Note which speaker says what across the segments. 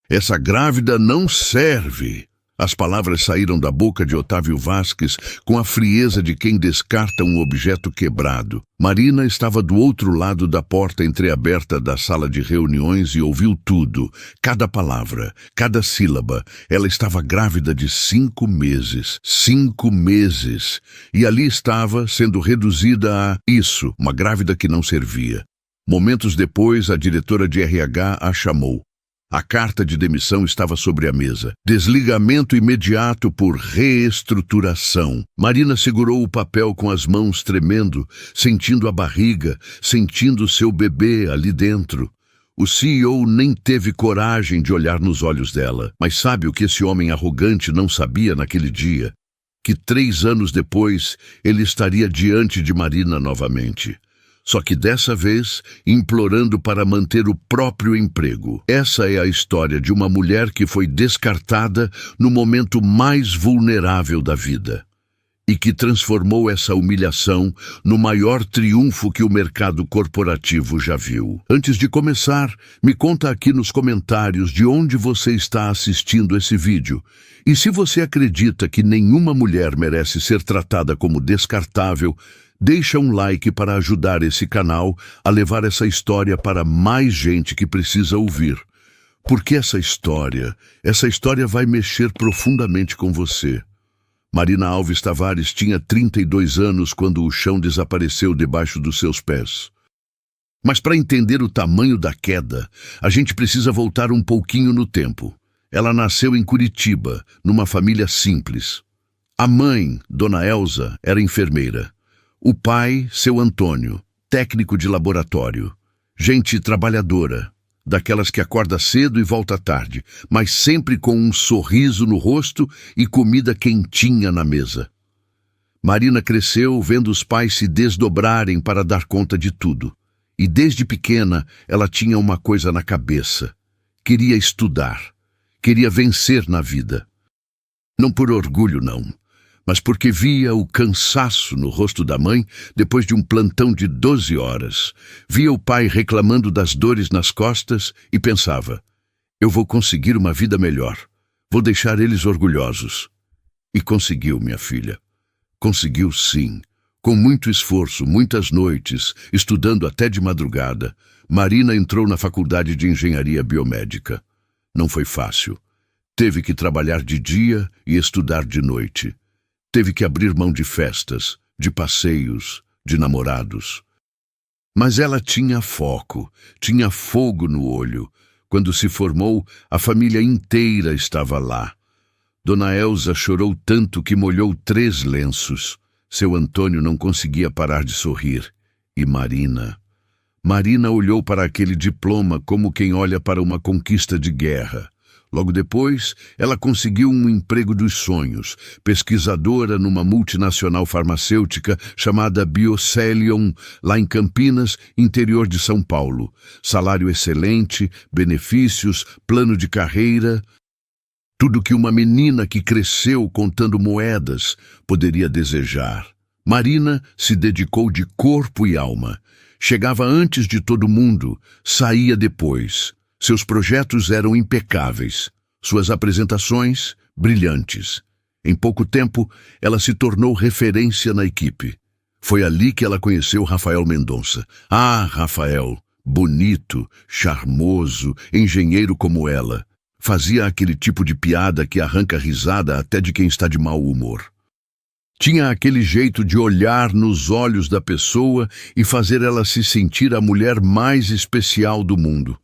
Speaker 1: Essa grávida não serve. As palavras saíram da boca de Otávio Vasques com a frieza de quem descarta um objeto quebrado. Marina estava do outro lado da porta entreaberta da sala de reuniões e ouviu tudo, cada palavra, cada sílaba. Ela estava grávida de 5 meses. 5 meses! E ali estava, sendo reduzida a isso, uma grávida que não servia. Momentos depois, a diretora de RH a chamou. A carta de demissão estava sobre a mesa. Desligamento imediato por reestruturação. Marina segurou o papel com as mãos tremendo, sentindo a barriga, sentindo seu bebê ali dentro. O CEO nem teve coragem de olhar nos olhos dela. Mas sabe o que esse homem arrogante não sabia naquele dia? Que 3 anos depois ele estaria diante de Marina novamente. Só que dessa vez, implorando para manter o próprio emprego. Essa é a história de uma mulher que foi descartada no momento mais vulnerável da vida. E que transformou essa humilhação no maior triunfo que o mercado corporativo já viu. Antes de começar, me conta aqui nos comentários de onde você está assistindo esse vídeo. E se você acredita que nenhuma mulher merece ser tratada como descartável, deixa um like para ajudar esse canal a levar essa história para mais gente que precisa ouvir. Porque essa história vai mexer profundamente com você. Marina Alves Tavares tinha 32 anos quando o chão desapareceu debaixo dos seus pés. Mas para entender o tamanho da queda, a gente precisa voltar um pouquinho no tempo. Ela nasceu em Curitiba, numa família simples. A mãe, Dona Elza, era enfermeira. O pai, seu Antônio, técnico de laboratório. Gente trabalhadora, daquelas que acorda cedo e volta tarde, mas sempre com um sorriso no rosto e comida quentinha na mesa. Marina cresceu vendo os pais se desdobrarem para dar conta de tudo. E desde pequena ela tinha uma coisa na cabeça. Queria estudar. Queria vencer na vida. Não por orgulho, não. Mas porque via o cansaço no rosto da mãe depois de um plantão de 12 horas. Via o pai reclamando das dores nas costas e pensava, eu vou conseguir uma vida melhor, vou deixar eles orgulhosos. E conseguiu, minha filha. Conseguiu sim. Com muito esforço, muitas noites, estudando até de madrugada, Marina entrou na faculdade de engenharia biomédica. Não foi fácil. Teve que trabalhar de dia e estudar de noite. Teve que abrir mão de festas, de passeios, de namorados. Mas ela tinha foco, tinha fogo no olho. Quando se formou, a família inteira estava lá. Dona Elza chorou tanto que molhou 3 lenços. Seu Antônio não conseguia parar de sorrir. E Marina olhou para aquele diploma como quem olha para uma conquista de guerra. Logo depois, ela conseguiu um emprego dos sonhos, pesquisadora numa multinacional farmacêutica chamada Biocelion, lá em Campinas, interior de São Paulo. Salário excelente, benefícios, plano de carreira, tudo que uma menina que cresceu contando moedas poderia desejar. Marina se dedicou de corpo e alma. Chegava antes de todo mundo, saía depois. Seus projetos eram impecáveis, suas apresentações brilhantes. Em pouco tempo, ela se tornou referência na equipe. Foi ali que ela conheceu Rafael Mendonça. Ah, Rafael, bonito, charmoso, engenheiro como ela. Fazia aquele tipo de piada que arranca risada até de quem está de mau humor. Tinha aquele jeito de olhar nos olhos da pessoa e fazer ela se sentir a mulher mais especial do mundo.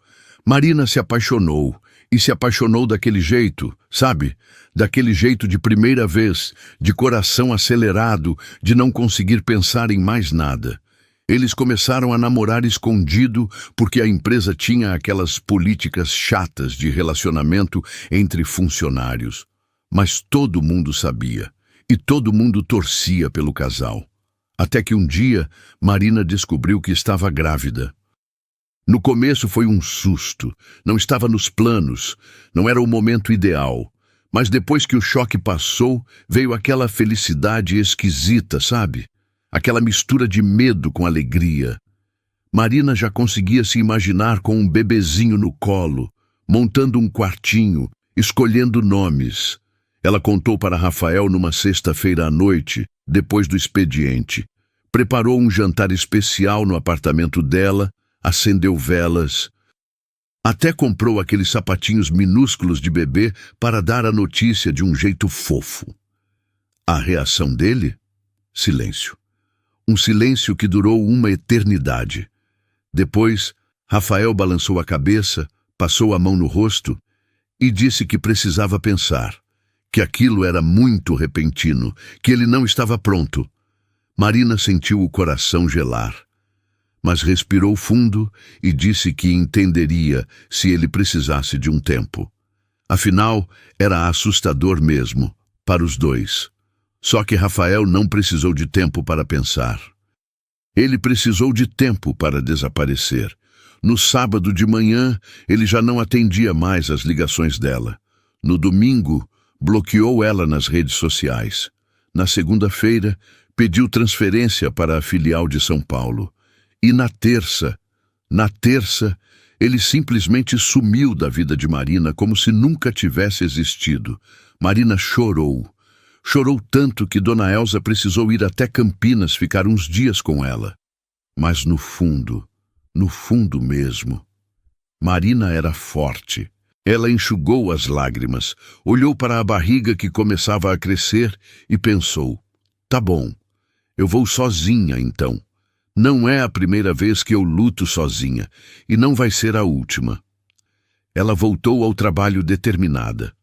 Speaker 1: Marina se apaixonou, e se apaixonou daquele jeito, sabe? Daquele jeito de primeira vez, de coração acelerado, de não conseguir pensar em mais nada. Eles começaram a namorar escondido porque a empresa tinha aquelas políticas chatas de relacionamento entre funcionários. Mas todo mundo sabia, e todo mundo torcia pelo casal. Até que um dia, Marina descobriu que estava grávida. No começo foi um susto, não estava nos planos, não era o momento ideal. Mas depois que o choque passou, veio aquela felicidade esquisita, sabe? Aquela mistura de medo com alegria. Marina já conseguia se imaginar com um bebezinho no colo, montando um quartinho, escolhendo nomes. Ela contou para Rafael numa sexta-feira à noite, depois do expediente. Preparou um jantar especial no apartamento dela, acendeu velas. Até comprou aqueles sapatinhos minúsculos de bebê para dar a notícia de um jeito fofo. A reação dele? Silêncio. Um silêncio que durou uma eternidade. Depois, Rafael balançou a cabeça, passou a mão no rosto e disse que precisava pensar, que aquilo era muito repentino, que ele não estava pronto. Marina sentiu o coração gelar, mas respirou fundo e disse que entenderia se ele precisasse de um tempo. Afinal, era assustador mesmo, para os dois. Só que Rafael não precisou de tempo para pensar. Ele precisou de tempo para desaparecer. No sábado de manhã, ele já não atendia mais as ligações dela. No domingo, bloqueou ela nas redes sociais. Na segunda-feira, pediu transferência para a filial de São Paulo. E na terça, ele simplesmente sumiu da vida de Marina como se nunca tivesse existido. Marina chorou. Chorou tanto que Dona Elza precisou ir até Campinas ficar uns dias com ela. Mas no fundo mesmo, Marina era forte. Ela enxugou as lágrimas, olhou para a barriga que começava a crescer e pensou: tá bom, eu vou sozinha então. Não é a primeira vez que eu luto sozinha, e não vai ser a última. Ela voltou ao trabalho determinada.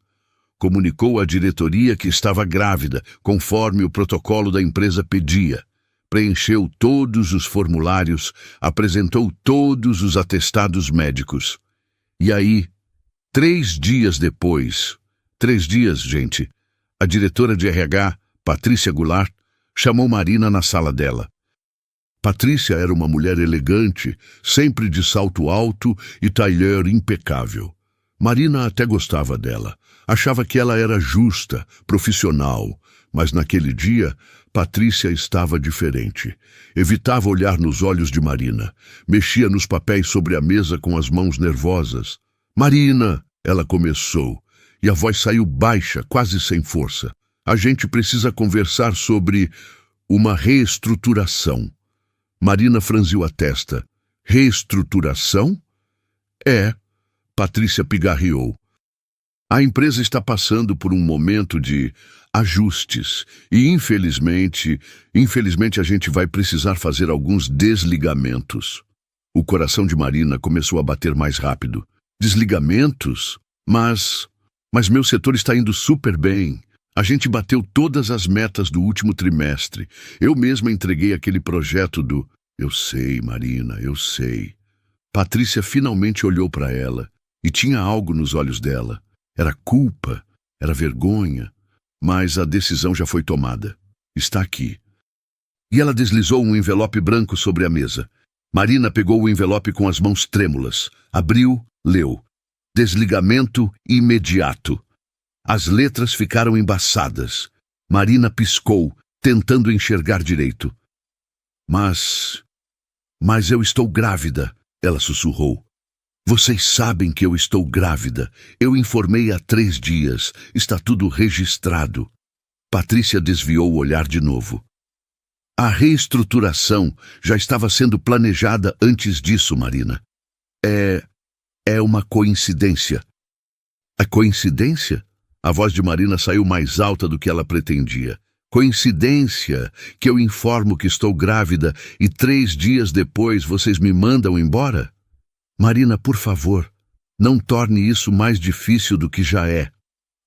Speaker 1: Comunicou à diretoria que estava grávida, conforme o protocolo da empresa pedia. Preencheu todos os formulários, apresentou todos os atestados médicos. E aí, 3 dias depois, 3 dias, gente, a diretora de RH, Patrícia Goulart, chamou Marina na sala dela. Patrícia era uma mulher elegante, sempre de salto alto e tailleur impecável. Marina até gostava dela. Achava que ela era justa, profissional, mas naquele dia, Patrícia estava diferente. Evitava olhar nos olhos de Marina. Mexia nos papéis sobre a mesa com as mãos nervosas. Marina, ela começou, e a voz saiu baixa, quase sem força. A gente precisa conversar sobre uma reestruturação. Marina franziu a testa. Reestruturação? É, Patrícia pigarreou. A empresa está passando por um momento de ajustes e, infelizmente a gente vai precisar fazer alguns desligamentos. O coração de Marina começou a bater mais rápido. Desligamentos? Mas meu setor está indo super bem. A gente bateu todas as metas do último trimestre. Eu mesma entreguei aquele projeto do... Eu sei, Marina, eu sei. Patrícia finalmente olhou para ela e tinha algo nos olhos dela. Era culpa, era vergonha, mas a decisão já foi tomada. Está aqui. E ela deslizou um envelope branco sobre a mesa. Marina pegou o envelope com as mãos trêmulas. Abriu, leu. Desligamento imediato. As letras ficaram embaçadas. Marina piscou, tentando enxergar direito. Mas eu estou grávida, ela sussurrou. Vocês sabem que eu estou grávida. Eu informei há 3 dias. Está tudo registrado. Patrícia desviou o olhar de novo. A reestruturação já estava sendo planejada antes disso, Marina. É uma coincidência. A coincidência? A voz de Marina saiu mais alta do que ela pretendia. Coincidência que eu informo que estou grávida e 3 dias depois vocês me mandam embora? Marina, por favor, não torne isso mais difícil do que já é.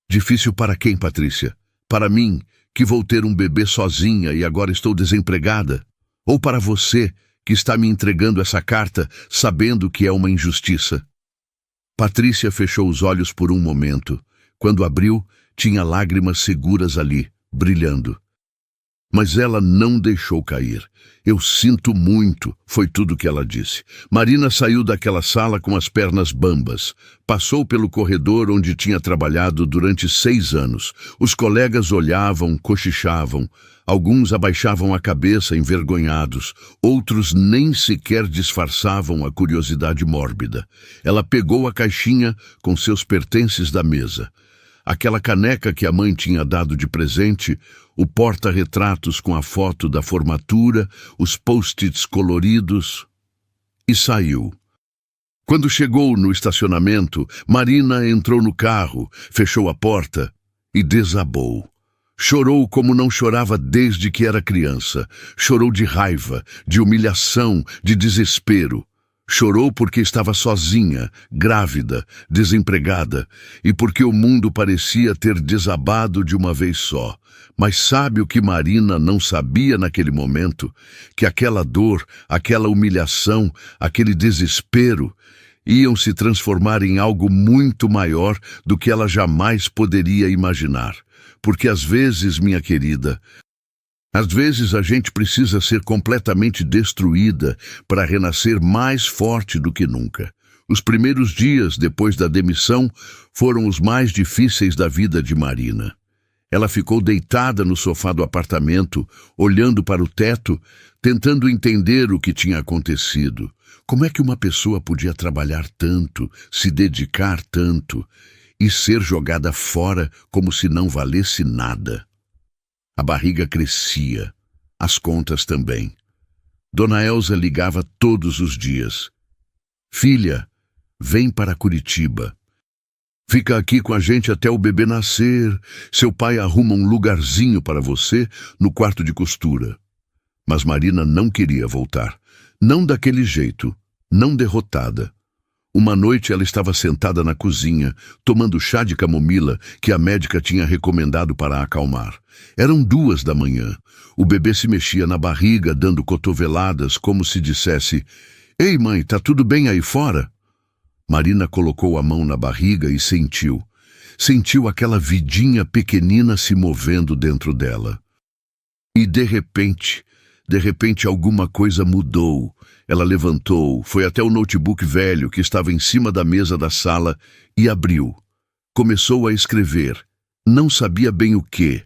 Speaker 1: Difícil para quem, Patrícia? Para mim, que vou ter um bebê sozinha e agora estou desempregada? Ou para você, que está me entregando essa carta sabendo que é uma injustiça? Patrícia fechou os olhos por um momento. Quando abriu, tinha lágrimas seguras ali, brilhando. Mas ela não deixou cair. Eu sinto muito, foi tudo que ela disse. Marina saiu daquela sala com as pernas bambas. Passou pelo corredor onde tinha trabalhado durante 6 anos. Os colegas olhavam, cochichavam. Alguns abaixavam a cabeça envergonhados. Outros nem sequer disfarçavam a curiosidade mórbida. Ela pegou a caixinha com seus pertences da mesa. Aquela caneca que a mãe tinha dado de presente, o porta-retratos com a foto da formatura, os post-its coloridos, e saiu. Quando chegou no estacionamento, Marina entrou no carro, fechou a porta e desabou. Chorou como não chorava desde que era criança. Chorou de raiva, de humilhação, de desespero. Chorou porque estava sozinha, grávida, desempregada, e porque o mundo parecia ter desabado de uma vez só. Mas sabe o que Marina não sabia naquele momento? Que aquela dor, aquela humilhação, aquele desespero iam se transformar em algo muito maior do que ela jamais poderia imaginar. Porque às vezes, minha querida, às vezes a gente precisa ser completamente destruída para renascer mais forte do que nunca. Os primeiros dias depois da demissão foram os mais difíceis da vida de Marina. Ela ficou deitada no sofá do apartamento, olhando para o teto, tentando entender o que tinha acontecido. Como é que uma pessoa podia trabalhar tanto, se dedicar tanto e ser jogada fora como se não valesse nada? A barriga crescia, as contas também. Dona Elza ligava todos os dias. Filha, vem para Curitiba. Fica aqui com a gente até o bebê nascer. Seu pai arruma um lugarzinho para você no quarto de costura. Mas Marina não queria voltar. Não daquele jeito, não derrotada. Uma noite ela estava sentada na cozinha, tomando chá de camomila que a médica tinha recomendado para a acalmar. Eram 2 da manhã. O bebê se mexia na barriga, dando cotoveladas, como se dissesse: "Ei, mãe, tá tudo bem aí fora?" Marina colocou a mão na barriga e sentiu. Sentiu aquela vidinha pequenina se movendo dentro dela. E de repente alguma coisa mudou. Ela levantou, foi até o notebook velho que estava em cima da mesa da sala e abriu. Começou a escrever. Não sabia bem o quê.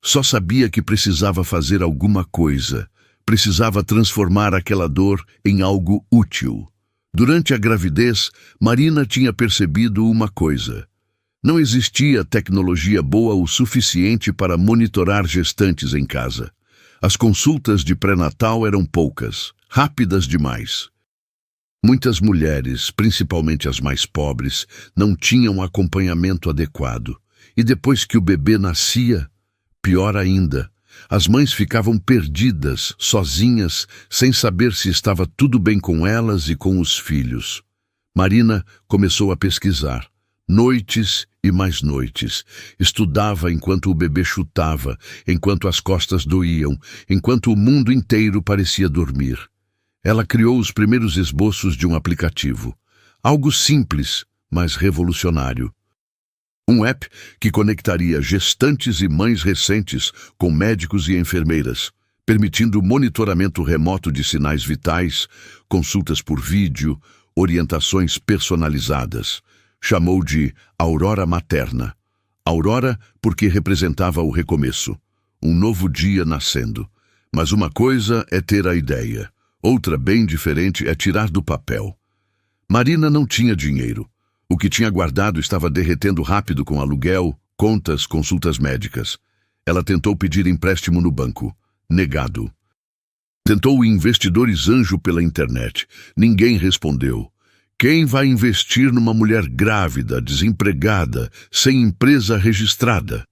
Speaker 1: Só sabia que precisava fazer alguma coisa. Precisava transformar aquela dor em algo útil. Durante a gravidez, Marina tinha percebido uma coisa. Não existia tecnologia boa o suficiente para monitorar gestantes em casa. As consultas de pré-natal eram poucas, rápidas demais. Muitas mulheres, principalmente as mais pobres, não tinham acompanhamento adequado. E depois que o bebê nascia, pior ainda, as mães ficavam perdidas, sozinhas, sem saber se estava tudo bem com elas e com os filhos. Marina começou a pesquisar. Noites e mais noites. Estudava enquanto o bebê chutava, enquanto as costas doíam, enquanto o mundo inteiro parecia dormir. Ela criou os primeiros esboços de um aplicativo. Algo simples, mas revolucionário. Um app que conectaria gestantes e mães recentes com médicos e enfermeiras, permitindo monitoramento remoto de sinais vitais, consultas por vídeo, orientações personalizadas. Chamou de Aurora Materna. Aurora porque representava o recomeço, um novo dia nascendo. Mas uma coisa é ter a ideia, outra bem diferente é tirar do papel. Marina não tinha dinheiro. O que tinha guardado estava derretendo rápido com aluguel, contas, consultas médicas. Ela tentou pedir empréstimo no banco. Negado. Tentou investidores anjo pela internet. Ninguém respondeu. Quem vai investir numa mulher grávida, desempregada, sem empresa registrada?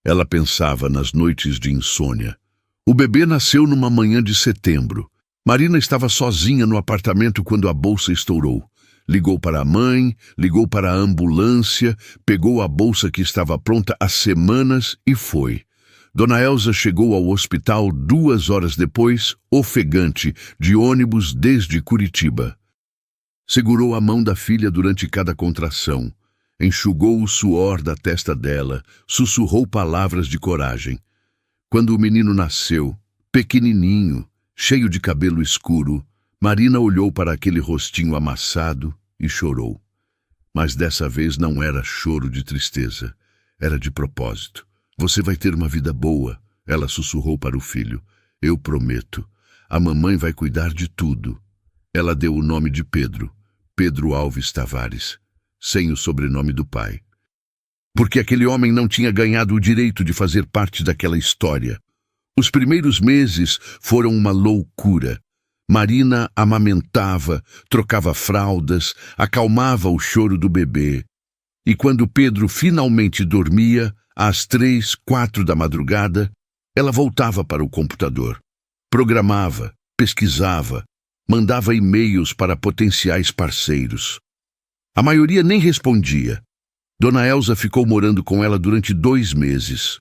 Speaker 1: Ela pensava nas noites de insônia. O bebê nasceu numa manhã de setembro. Marina estava sozinha no apartamento quando a bolsa estourou. Ligou para a mãe, ligou para a ambulância, pegou a bolsa que estava pronta há semanas e foi. Dona Elza chegou ao hospital 2 horas depois, ofegante, de ônibus desde Curitiba. Segurou a mão da filha durante cada contração, enxugou o suor da testa dela, sussurrou palavras de coragem. Quando o menino nasceu, pequenininho, cheio de cabelo escuro, Marina olhou para aquele rostinho amassado e chorou. Mas dessa vez não era choro de tristeza, era de propósito. Você vai ter uma vida boa, ela sussurrou para o filho. Eu prometo. A mamãe vai cuidar de tudo. Ela deu o nome de Pedro, Pedro Alves Tavares, sem o sobrenome do pai. Porque aquele homem não tinha ganhado o direito de fazer parte daquela história. Os primeiros meses foram uma loucura. Marina amamentava, trocava fraldas, acalmava o choro do bebê. E quando Pedro finalmente dormia, às 3, 4 da madrugada, ela voltava para o computador. Programava, pesquisava, mandava e-mails para potenciais parceiros. A maioria nem respondia. Dona Elza ficou morando com ela durante 2 meses.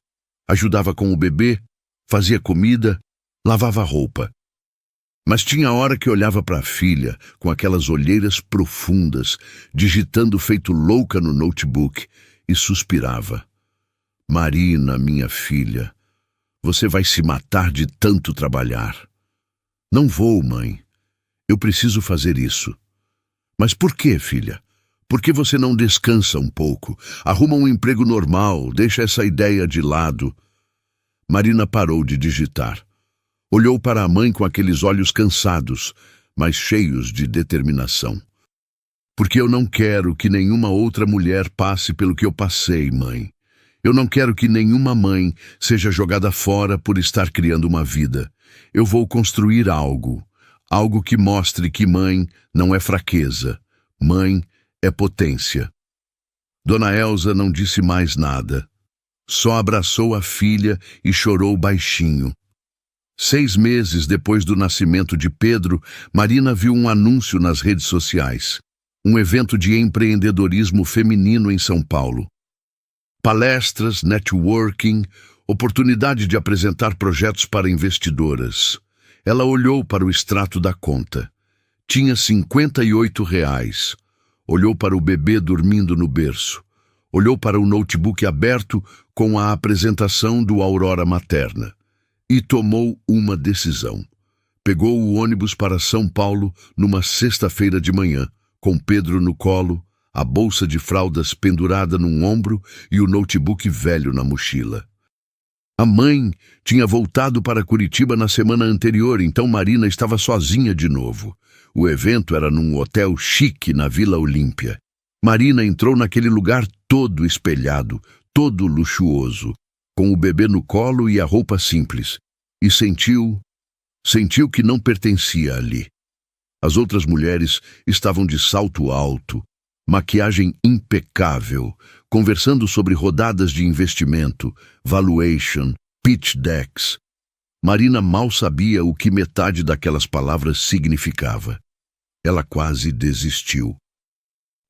Speaker 1: Ajudava com o bebê, fazia comida, lavava roupa. Mas tinha hora que olhava para a filha, com aquelas olheiras profundas, digitando feito louca no notebook, e suspirava. Marina, minha filha, você vai se matar de tanto trabalhar. Não vou, mãe. Eu preciso fazer isso. Mas por que, filha? Por que você não descansa um pouco? Arruma um emprego normal, deixa essa ideia de lado. Marina parou de digitar. Olhou para a mãe com aqueles olhos cansados, mas cheios de determinação. Porque eu não quero que nenhuma outra mulher passe pelo que eu passei, mãe. Eu não quero que nenhuma mãe seja jogada fora por estar criando uma vida. Eu vou construir algo que mostre que mãe não é fraqueza, mãe é potência. Dona Elza não disse mais nada. Só abraçou a filha e chorou baixinho. 6 meses depois do nascimento de Pedro, Marina viu um anúncio nas redes sociais. Um evento de empreendedorismo feminino em São Paulo. Palestras, networking, oportunidade de apresentar projetos para investidoras. Ela olhou para o extrato da conta. Tinha R$ 58. Olhou para o bebê dormindo no berço. Olhou para o notebook aberto com a apresentação do Aurora Materna. E tomou uma decisão. Pegou o ônibus para São Paulo numa sexta-feira de manhã, com Pedro no colo, a bolsa de fraldas pendurada num ombro e o notebook velho na mochila. A mãe tinha voltado para Curitiba na semana anterior, então Marina estava sozinha de novo. O evento era num hotel chique na Vila Olímpia. Marina entrou naquele lugar todo espelhado, todo luxuoso, com o bebê no colo e a roupa simples, e sentiu que não pertencia ali. As outras mulheres estavam de salto alto, maquiagem impecável, conversando sobre rodadas de investimento, valuation, pitch decks. Marina mal sabia o que metade daquelas palavras significava. Ela quase desistiu.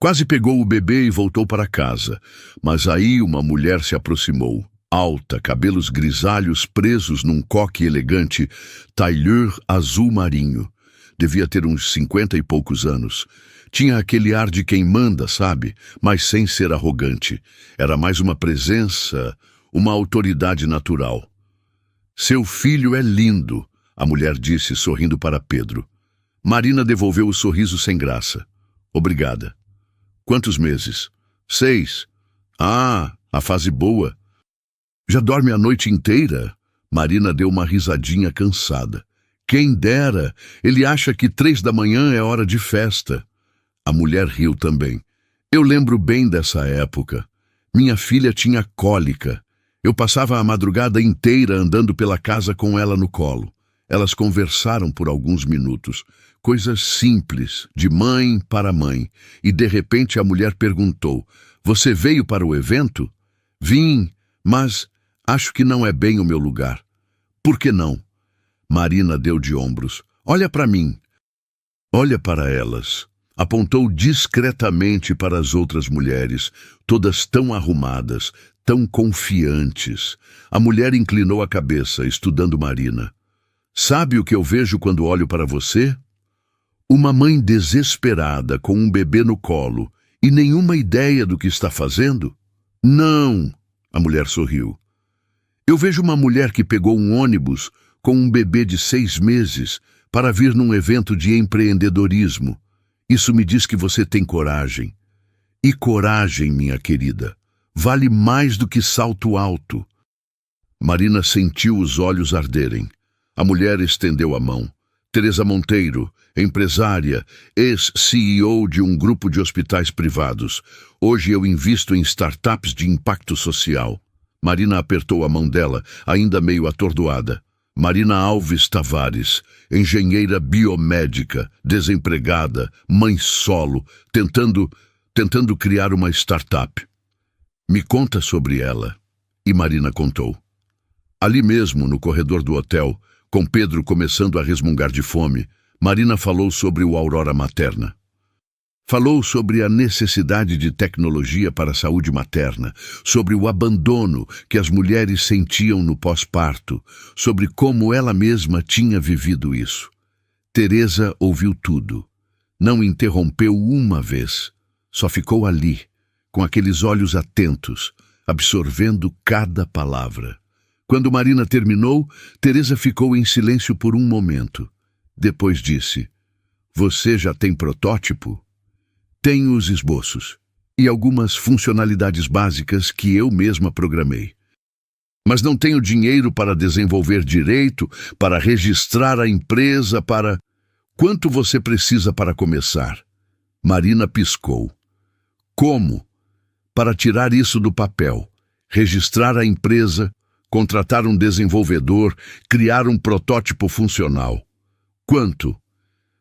Speaker 1: Quase pegou o bebê e voltou para casa, mas aí uma mulher se aproximou. Alta, cabelos grisalhos presos num coque elegante, tailleur azul marinho. Devia ter uns 50 e poucos anos. Tinha aquele ar de quem manda, sabe? Mas sem ser arrogante. Era mais uma presença, uma autoridade natural. Seu filho é lindo, a mulher disse, sorrindo para Pedro. Marina devolveu o sorriso sem graça. Obrigada. Quantos meses? 6. Ah, a fase boa. Já dorme a noite inteira? Marina deu uma risadinha cansada. Quem dera, ele acha que 3 da manhã é hora de festa. A mulher riu também. Eu lembro bem dessa época. Minha filha tinha cólica. Eu passava a madrugada inteira andando pela casa com ela no colo. Elas conversaram por alguns minutos. Coisas simples, de mãe para mãe. E de repente a mulher perguntou, você veio para o evento? Vim, mas acho que não é bem o meu lugar. Por que não? Marina deu de ombros. Olha para mim. Olha para elas. Apontou discretamente para as outras mulheres, todas tão arrumadas, tão confiantes. A mulher inclinou a cabeça, estudando Marina. Sabe o que eu vejo quando olho para você? Uma mãe desesperada com um bebê no colo e nenhuma ideia do que está fazendo? Não, a mulher sorriu. Eu vejo uma mulher que pegou um ônibus com um bebê de 6 meses para vir num evento de empreendedorismo. Isso me diz que você tem coragem. E coragem, minha querida, vale mais do que salto alto. Marina sentiu os olhos arderem. A mulher estendeu a mão. Teresa Monteiro, empresária, ex-CEO de um grupo de hospitais privados. Hoje eu invisto em startups de impacto social. Marina apertou a mão dela, ainda meio atordoada. Marina Alves Tavares, engenheira biomédica, desempregada, mãe solo, tentando criar uma startup. Me conta sobre ela. E Marina contou. Ali mesmo, no corredor do hotel, com Pedro começando a resmungar de fome, Marina falou sobre o Aurora Materna. Falou sobre a necessidade de tecnologia para a saúde materna, sobre o abandono que as mulheres sentiam no pós-parto, sobre como ela mesma tinha vivido isso. Teresa ouviu tudo. Não interrompeu uma vez. Só ficou ali, com aqueles olhos atentos, absorvendo cada palavra. Quando Marina terminou, Teresa ficou em silêncio por um momento. Depois disse: "Você já tem protótipo?" "Tenho os esboços e algumas funcionalidades básicas que eu mesma programei. Mas não tenho dinheiro para desenvolver direito, para registrar a empresa, para... Quanto você precisa para começar?" Marina piscou. "Como? Para tirar isso do papel, registrar a empresa, contratar um desenvolvedor, criar um protótipo funcional. Quanto?"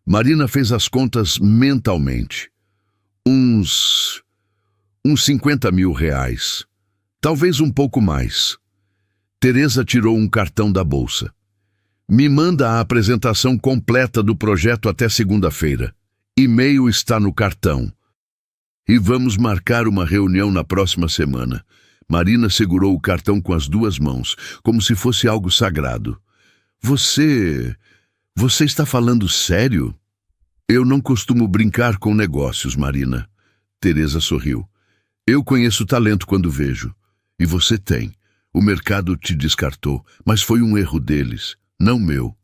Speaker 1: Marina fez as contas mentalmente. Uns 50 mil reais. Talvez um pouco mais. Teresa tirou um cartão da bolsa. "Me manda a apresentação completa do projeto até segunda-feira. E-mail está no cartão. E vamos marcar uma reunião na próxima semana." Marina segurou o cartão com as 2 mãos, como se fosse algo sagrado. Você está falando sério?" "Eu não costumo brincar com negócios, Marina." Teresa sorriu. "Eu conheço talento quando vejo. E você tem. O mercado te descartou, mas foi um erro deles, não meu."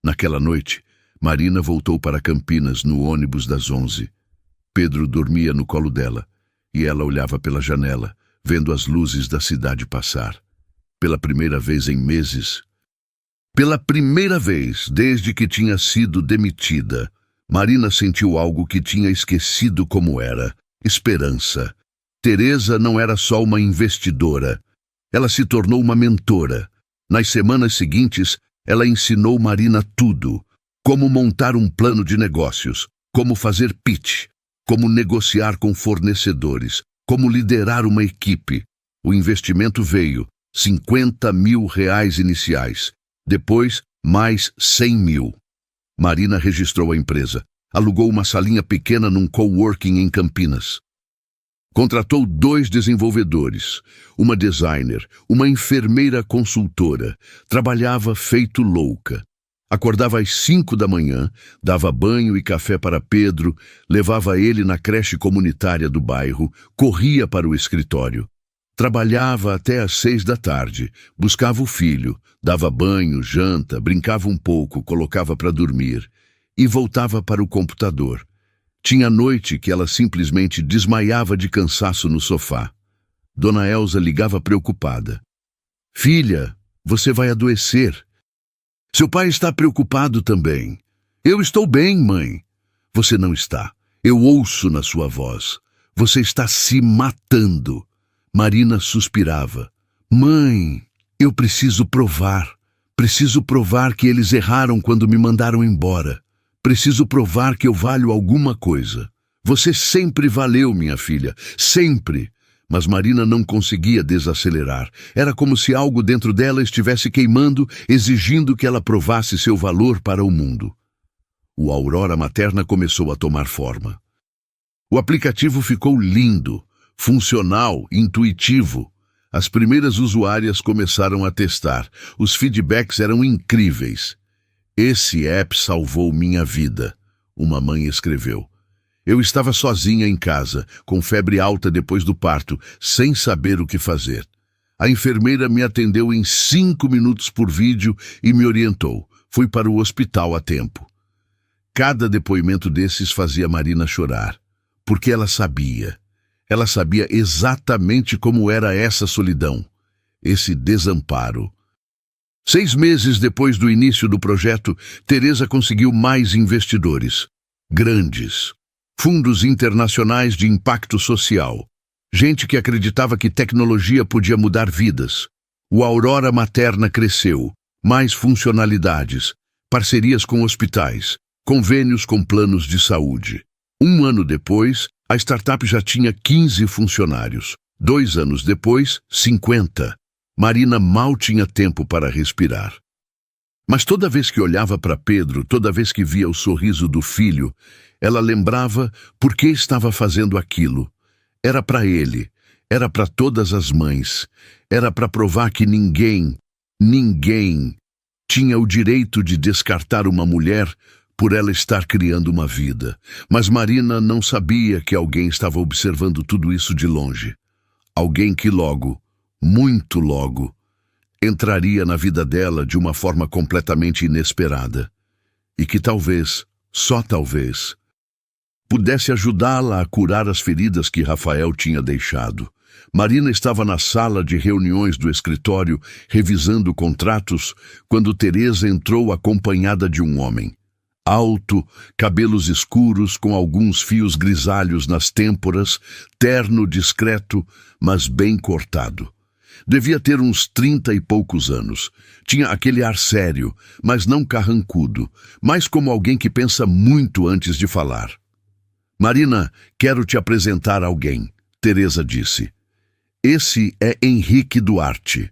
Speaker 1: Naquela noite, Marina voltou para Campinas no ônibus das 11. Pedro dormia no colo dela, e ela olhava pela janela, vendo as luzes da cidade passar. Pela primeira vez em meses, pela primeira vez desde que tinha sido demitida, Marina sentiu algo que tinha esquecido como era: esperança. Teresa não era só uma investidora. Ela se tornou uma mentora. Nas semanas seguintes, ela ensinou Marina tudo: como montar um plano de negócios, como fazer pitch, como negociar com fornecedores, como liderar uma equipe. O investimento veio, 50 mil reais iniciais. Depois, mais 100 mil. Marina registrou a empresa, alugou uma salinha pequena num coworking em Campinas. Contratou 2 desenvolvedores, uma designer, uma enfermeira consultora. Trabalhava feito louca. Acordava às 5 da manhã, dava banho e café para Pedro, levava ele na creche comunitária do bairro, corria para o escritório. Trabalhava até às 6 da tarde, buscava o filho, dava banho, janta, brincava um pouco, colocava para dormir e voltava para o computador. Tinha noite que ela simplesmente desmaiava de cansaço no sofá. Dona Elza ligava preocupada. "Filha, você vai adoecer." "Seu pai está preocupado também." "Eu estou bem, mãe." "Você não está. Eu ouço na sua voz. Você está se matando." Marina suspirava. "Mãe, eu preciso provar. Preciso provar que eles erraram quando me mandaram embora. Preciso provar que eu valho alguma coisa. Você sempre valeu, minha filha, sempre." Mas Marina não conseguia desacelerar. Era como se algo dentro dela estivesse queimando, exigindo que ela provasse seu valor para o mundo. O Aurora Materna começou a tomar forma. O aplicativo ficou lindo, funcional, intuitivo. As primeiras usuárias começaram a testar. Os feedbacks eram incríveis. "Esse app salvou minha vida", uma mãe escreveu. "Eu estava sozinha em casa, com febre alta depois do parto, sem saber o que fazer. A enfermeira me atendeu em 5 minutos por vídeo e me orientou. Fui para o hospital a tempo. Cada depoimento desses fazia Marina chorar, porque ela sabia. Ela sabia exatamente como era essa solidão, esse desamparo. 6 meses depois do início do projeto, Teresa conseguiu mais investidores. Grandes. Fundos internacionais de impacto social. Gente que acreditava que tecnologia podia mudar vidas. O Aurora Materna cresceu. Mais funcionalidades. Parcerias com hospitais. Convênios com planos de saúde. 1 ano depois, a startup já tinha 15 funcionários. 2 anos depois, 50. Marina mal tinha tempo para respirar. Mas toda vez que olhava para Pedro, toda vez que via o sorriso do filho, ela lembrava por que estava fazendo aquilo. Era para ele, era para todas as mães, era para provar que ninguém tinha o direito de descartar uma mulher por ela estar criando uma vida. Mas Marina não sabia que alguém estava observando tudo isso de longe. Alguém que logo, muito logo, entraria na vida dela de uma forma completamente inesperada. E que talvez, só talvez, pudesse ajudá-la a curar as feridas que Rafael tinha deixado. Marina estava na sala de reuniões do escritório, revisando contratos, quando Teresa entrou acompanhada de um homem. Alto, cabelos escuros com alguns fios grisalhos nas têmporas, terno discreto, mas bem cortado. Devia ter uns 30 e poucos anos. Tinha aquele ar sério, mas não carrancudo, mais como alguém que pensa muito antes de falar. Marina, quero te apresentar alguém, Teresa disse. Esse é Henrique Duarte.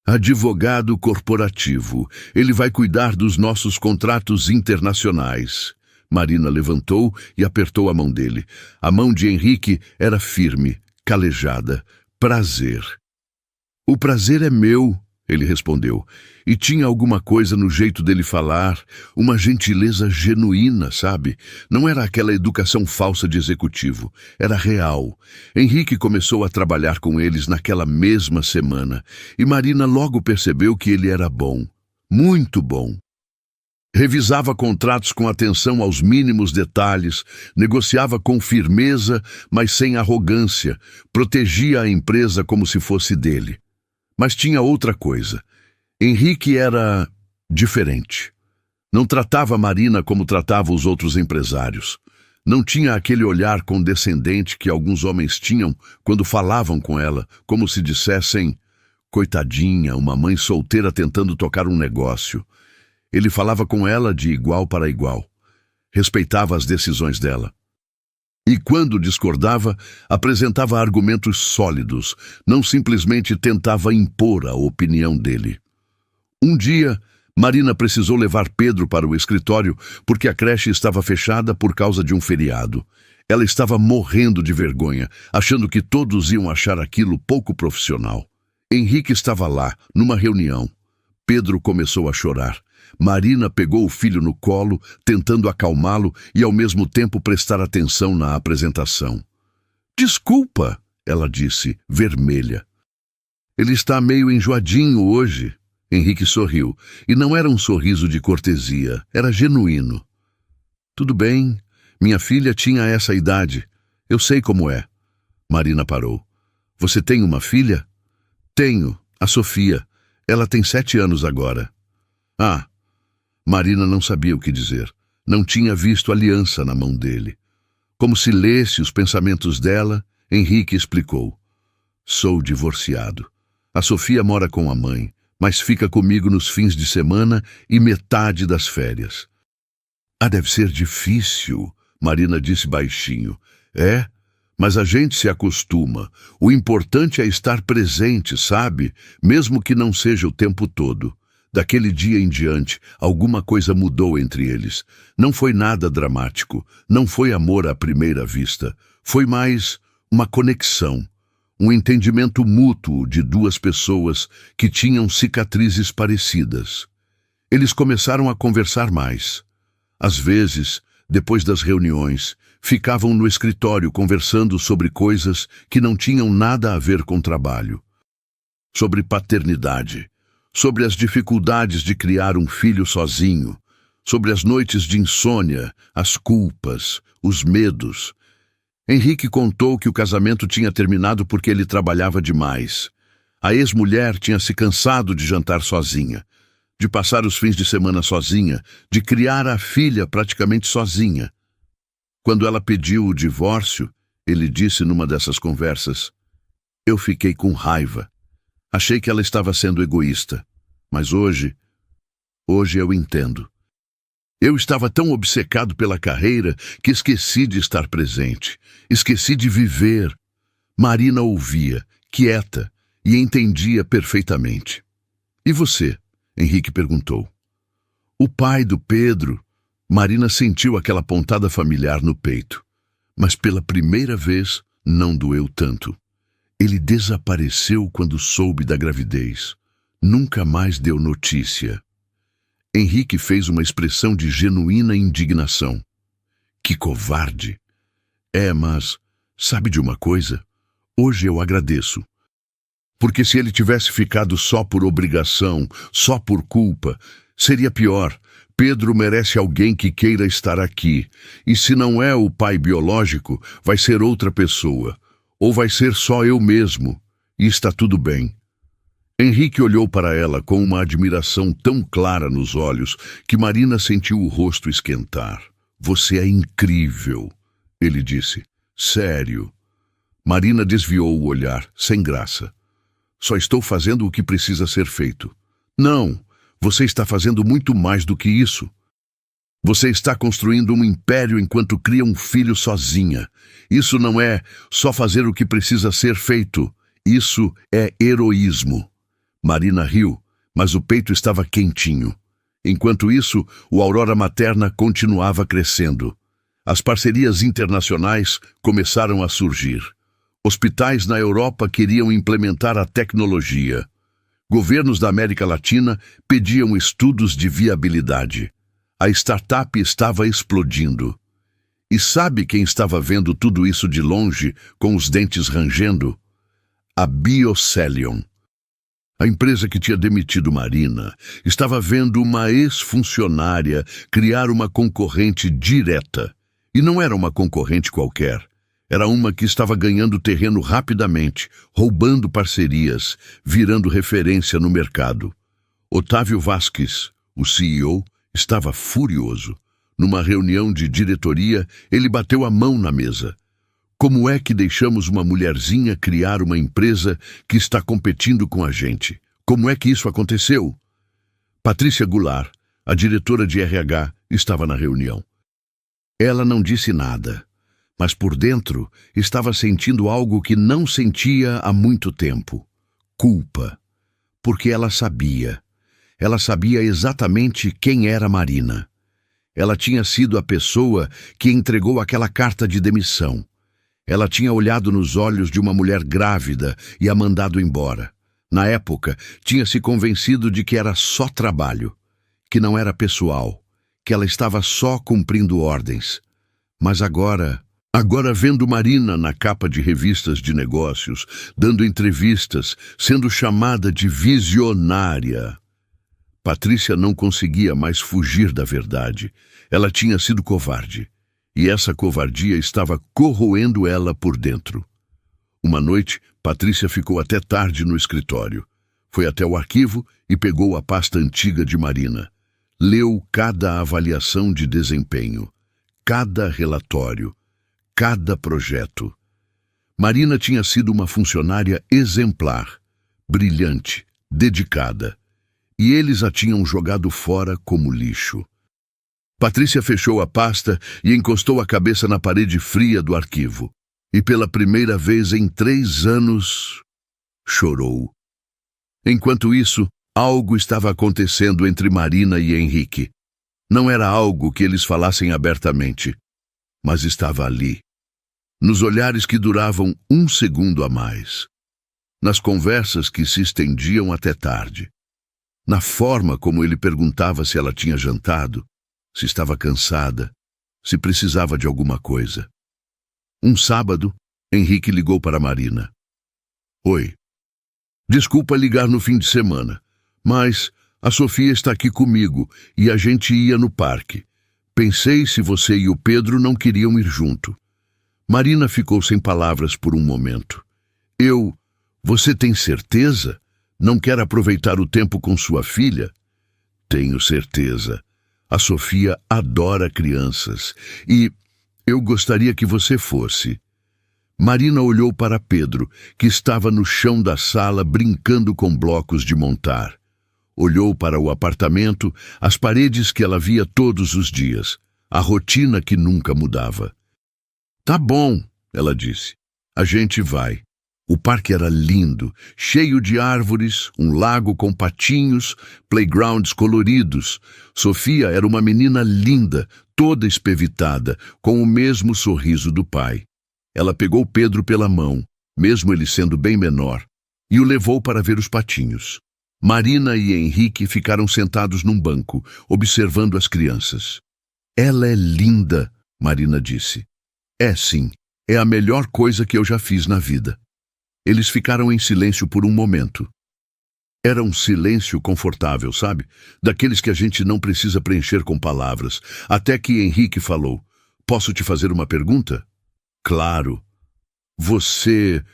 Speaker 1: Advogado corporativo. Ele vai cuidar dos nossos contratos internacionais. Marina levantou e apertou a mão dele. A mão de Henrique era firme, calejada. Prazer. O prazer é meu, ele respondeu. E tinha alguma coisa no jeito dele falar, uma gentileza genuína, sabe? Não era aquela educação falsa de executivo, era real. Henrique começou a trabalhar com eles naquela mesma semana, e Marina logo percebeu que ele era bom, muito bom. Revisava contratos com atenção aos mínimos detalhes, negociava com firmeza, mas sem arrogância, protegia a empresa como se fosse dele. Mas tinha outra coisa. Henrique era diferente. Não tratava Marina como tratava os outros empresários. Não tinha aquele olhar condescendente que alguns homens tinham quando falavam com ela, como se dissessem, coitadinha, uma mãe solteira tentando tocar um negócio. Ele falava com ela de igual para igual. Respeitava as decisões dela. E quando discordava, apresentava argumentos sólidos, não simplesmente tentava impor a opinião dele. Um dia, Marina precisou levar Pedro para o escritório porque a creche estava fechada por causa de um feriado. Ela estava morrendo de vergonha, achando que todos iam achar aquilo pouco profissional. Henrique estava lá, numa reunião. Pedro começou a chorar. Marina pegou o filho no colo, tentando acalmá-lo e ao mesmo tempo prestar atenção na apresentação. "Desculpa", ela disse, vermelha. "Ele está meio enjoadinho hoje." Henrique sorriu, e não era um sorriso de cortesia, era genuíno. "Tudo bem, minha filha tinha essa idade. Eu sei como é." Marina parou. "Você tem uma filha?" "Tenho, a Sofia. Ela tem 7 anos agora." "Ah." Marina não sabia o que dizer. Não tinha visto aliança na mão dele. Como se lesse os pensamentos dela, Henrique explicou. "Sou divorciado. A Sofia mora com a mãe, mas fica comigo nos fins de semana e metade das férias." "Ah, deve ser difícil", Marina disse baixinho. "É, mas a gente se acostuma. O importante é estar presente, sabe? Mesmo que não seja o tempo todo." Daquele dia em diante, alguma coisa mudou entre eles. Não foi nada dramático, não foi amor à primeira vista. Foi mais uma conexão, um entendimento mútuo de duas pessoas que tinham cicatrizes parecidas. Eles começaram a conversar mais. Às vezes, depois das reuniões, ficavam no escritório conversando sobre coisas que não tinham nada a ver com trabalho. sobre paternidade, sobre as dificuldades de criar um filho sozinho, sobre as noites de insônia, as culpas, os medos. Henrique contou que o casamento tinha terminado porque ele trabalhava demais. A ex-mulher tinha se cansado de jantar sozinha, de passar os fins de semana sozinha, de criar a filha praticamente sozinha. Quando ela pediu o divórcio, ele disse numa dessas conversas: "Eu fiquei com raiva. Achei que ela estava sendo egoísta. Mas hoje eu entendo. Eu estava tão obcecado pela carreira que esqueci de estar presente. Esqueci de viver." Marina ouvia, quieta, e entendia perfeitamente. "E você?" Henrique perguntou. "O pai do Pedro." Marina sentiu aquela pontada familiar no peito. Mas pela primeira vez não doeu tanto. Ele desapareceu quando soube da gravidez. Nunca mais deu notícia. Henrique fez uma expressão de genuína indignação. "Que covarde!" Mas sabe de uma coisa? Hoje eu agradeço. Porque se ele tivesse ficado só por obrigação, só por culpa, seria pior. Pedro merece alguém que queira estar aqui. E se não é o pai biológico, vai ser outra pessoa. Ou vai ser só eu mesmo. E está tudo bem." Henrique olhou para ela com uma admiração tão clara nos olhos que Marina sentiu o rosto esquentar. "Você é incrível," ele disse. "Sério." Marina desviou o olhar, sem graça. "Só estou fazendo o que precisa ser feito." "Não, você está fazendo muito mais do que isso. Você está construindo um império enquanto cria um filho sozinha. Isso não é só fazer o que precisa ser feito. Isso é heroísmo." Marina riu, mas o peito estava quentinho. Enquanto isso, o Aurora Materna continuava crescendo. As parcerias internacionais começaram a surgir. Hospitais na Europa queriam implementar a tecnologia. Governos da América Latina pediam estudos de viabilidade. A startup estava explodindo. E sabe quem estava vendo tudo isso de longe, com os dentes rangendo? A Biocelion. A empresa que tinha demitido Marina estava vendo uma ex-funcionária criar uma concorrente direta. E não era uma concorrente qualquer. Era uma que estava ganhando terreno rapidamente, roubando parcerias, virando referência no mercado. Otávio Vasques, o CEO, estava furioso. Numa reunião de diretoria, ele bateu a mão na mesa. "Como é que deixamos uma mulherzinha criar uma empresa que está competindo com a gente? Como é que isso aconteceu?" Patrícia Goulart, a diretora de RH, estava na reunião. Ela não disse nada, mas por dentro estava sentindo algo que não sentia há muito tempo: culpa. Porque ela sabia. Ela sabia exatamente quem era Marina. Ela tinha sido a pessoa que entregou aquela carta de demissão. Ela tinha olhado nos olhos de uma mulher grávida e a mandado embora. Na época, tinha se convencido de que era só trabalho, que não era pessoal, que ela estava só cumprindo ordens. Mas agora vendo Marina na capa de revistas de negócios, dando entrevistas, sendo chamada de visionária, Patrícia não conseguia mais fugir da verdade. Ela tinha sido covarde. E essa covardia estava corroendo ela por dentro. Uma noite, Patrícia ficou até tarde no escritório. Foi até o arquivo e pegou a pasta antiga de Marina. Leu cada avaliação de desempenho, cada relatório, cada projeto. Marina tinha sido uma funcionária exemplar, brilhante, dedicada. E eles a tinham jogado fora como lixo. Patrícia fechou a pasta e encostou a cabeça na parede fria do arquivo. E pela primeira vez em 3 anos, chorou. Enquanto isso, algo estava acontecendo entre Marina e Henrique. Não era algo que eles falassem abertamente, mas estava ali. Nos olhares que duravam 1 segundo a mais. Nas conversas que se estendiam até tarde. Na forma como ele perguntava se ela tinha jantado, se estava cansada, se precisava de alguma coisa. Um sábado, Henrique ligou para Marina. "Oi, Desculpa ligar no fim de semana, mas a Sofia está aqui comigo e a gente ia no parque. Pensei se você e o Pedro não queriam ir junto. Marina ficou sem palavras por um momento. Você tem certeza? Não quer aproveitar o tempo com sua filha? Tenho certeza. A Sofia adora crianças e eu gostaria que você fosse. Marina olhou para Pedro, que estava no chão da sala brincando com blocos de montar. Olhou para o apartamento, as paredes que ela via todos os dias, a rotina que nunca mudava. Tá bom, ela disse. A gente vai. O parque era lindo, cheio de árvores, um lago com patinhos, playgrounds coloridos. Sofia era uma menina linda, toda espevitada, com o mesmo sorriso do pai. Ela pegou Pedro pela mão, mesmo ele sendo bem menor, e o levou para ver os patinhos. Marina e Henrique ficaram sentados num banco, observando as crianças. Ela é linda, Marina disse. É sim, é a melhor coisa que eu já fiz na vida. Eles ficaram em silêncio por um momento. Era um silêncio confortável, sabe? Daqueles que a gente não precisa preencher com palavras. Até que Henrique falou: Posso te fazer uma pergunta? Claro. Você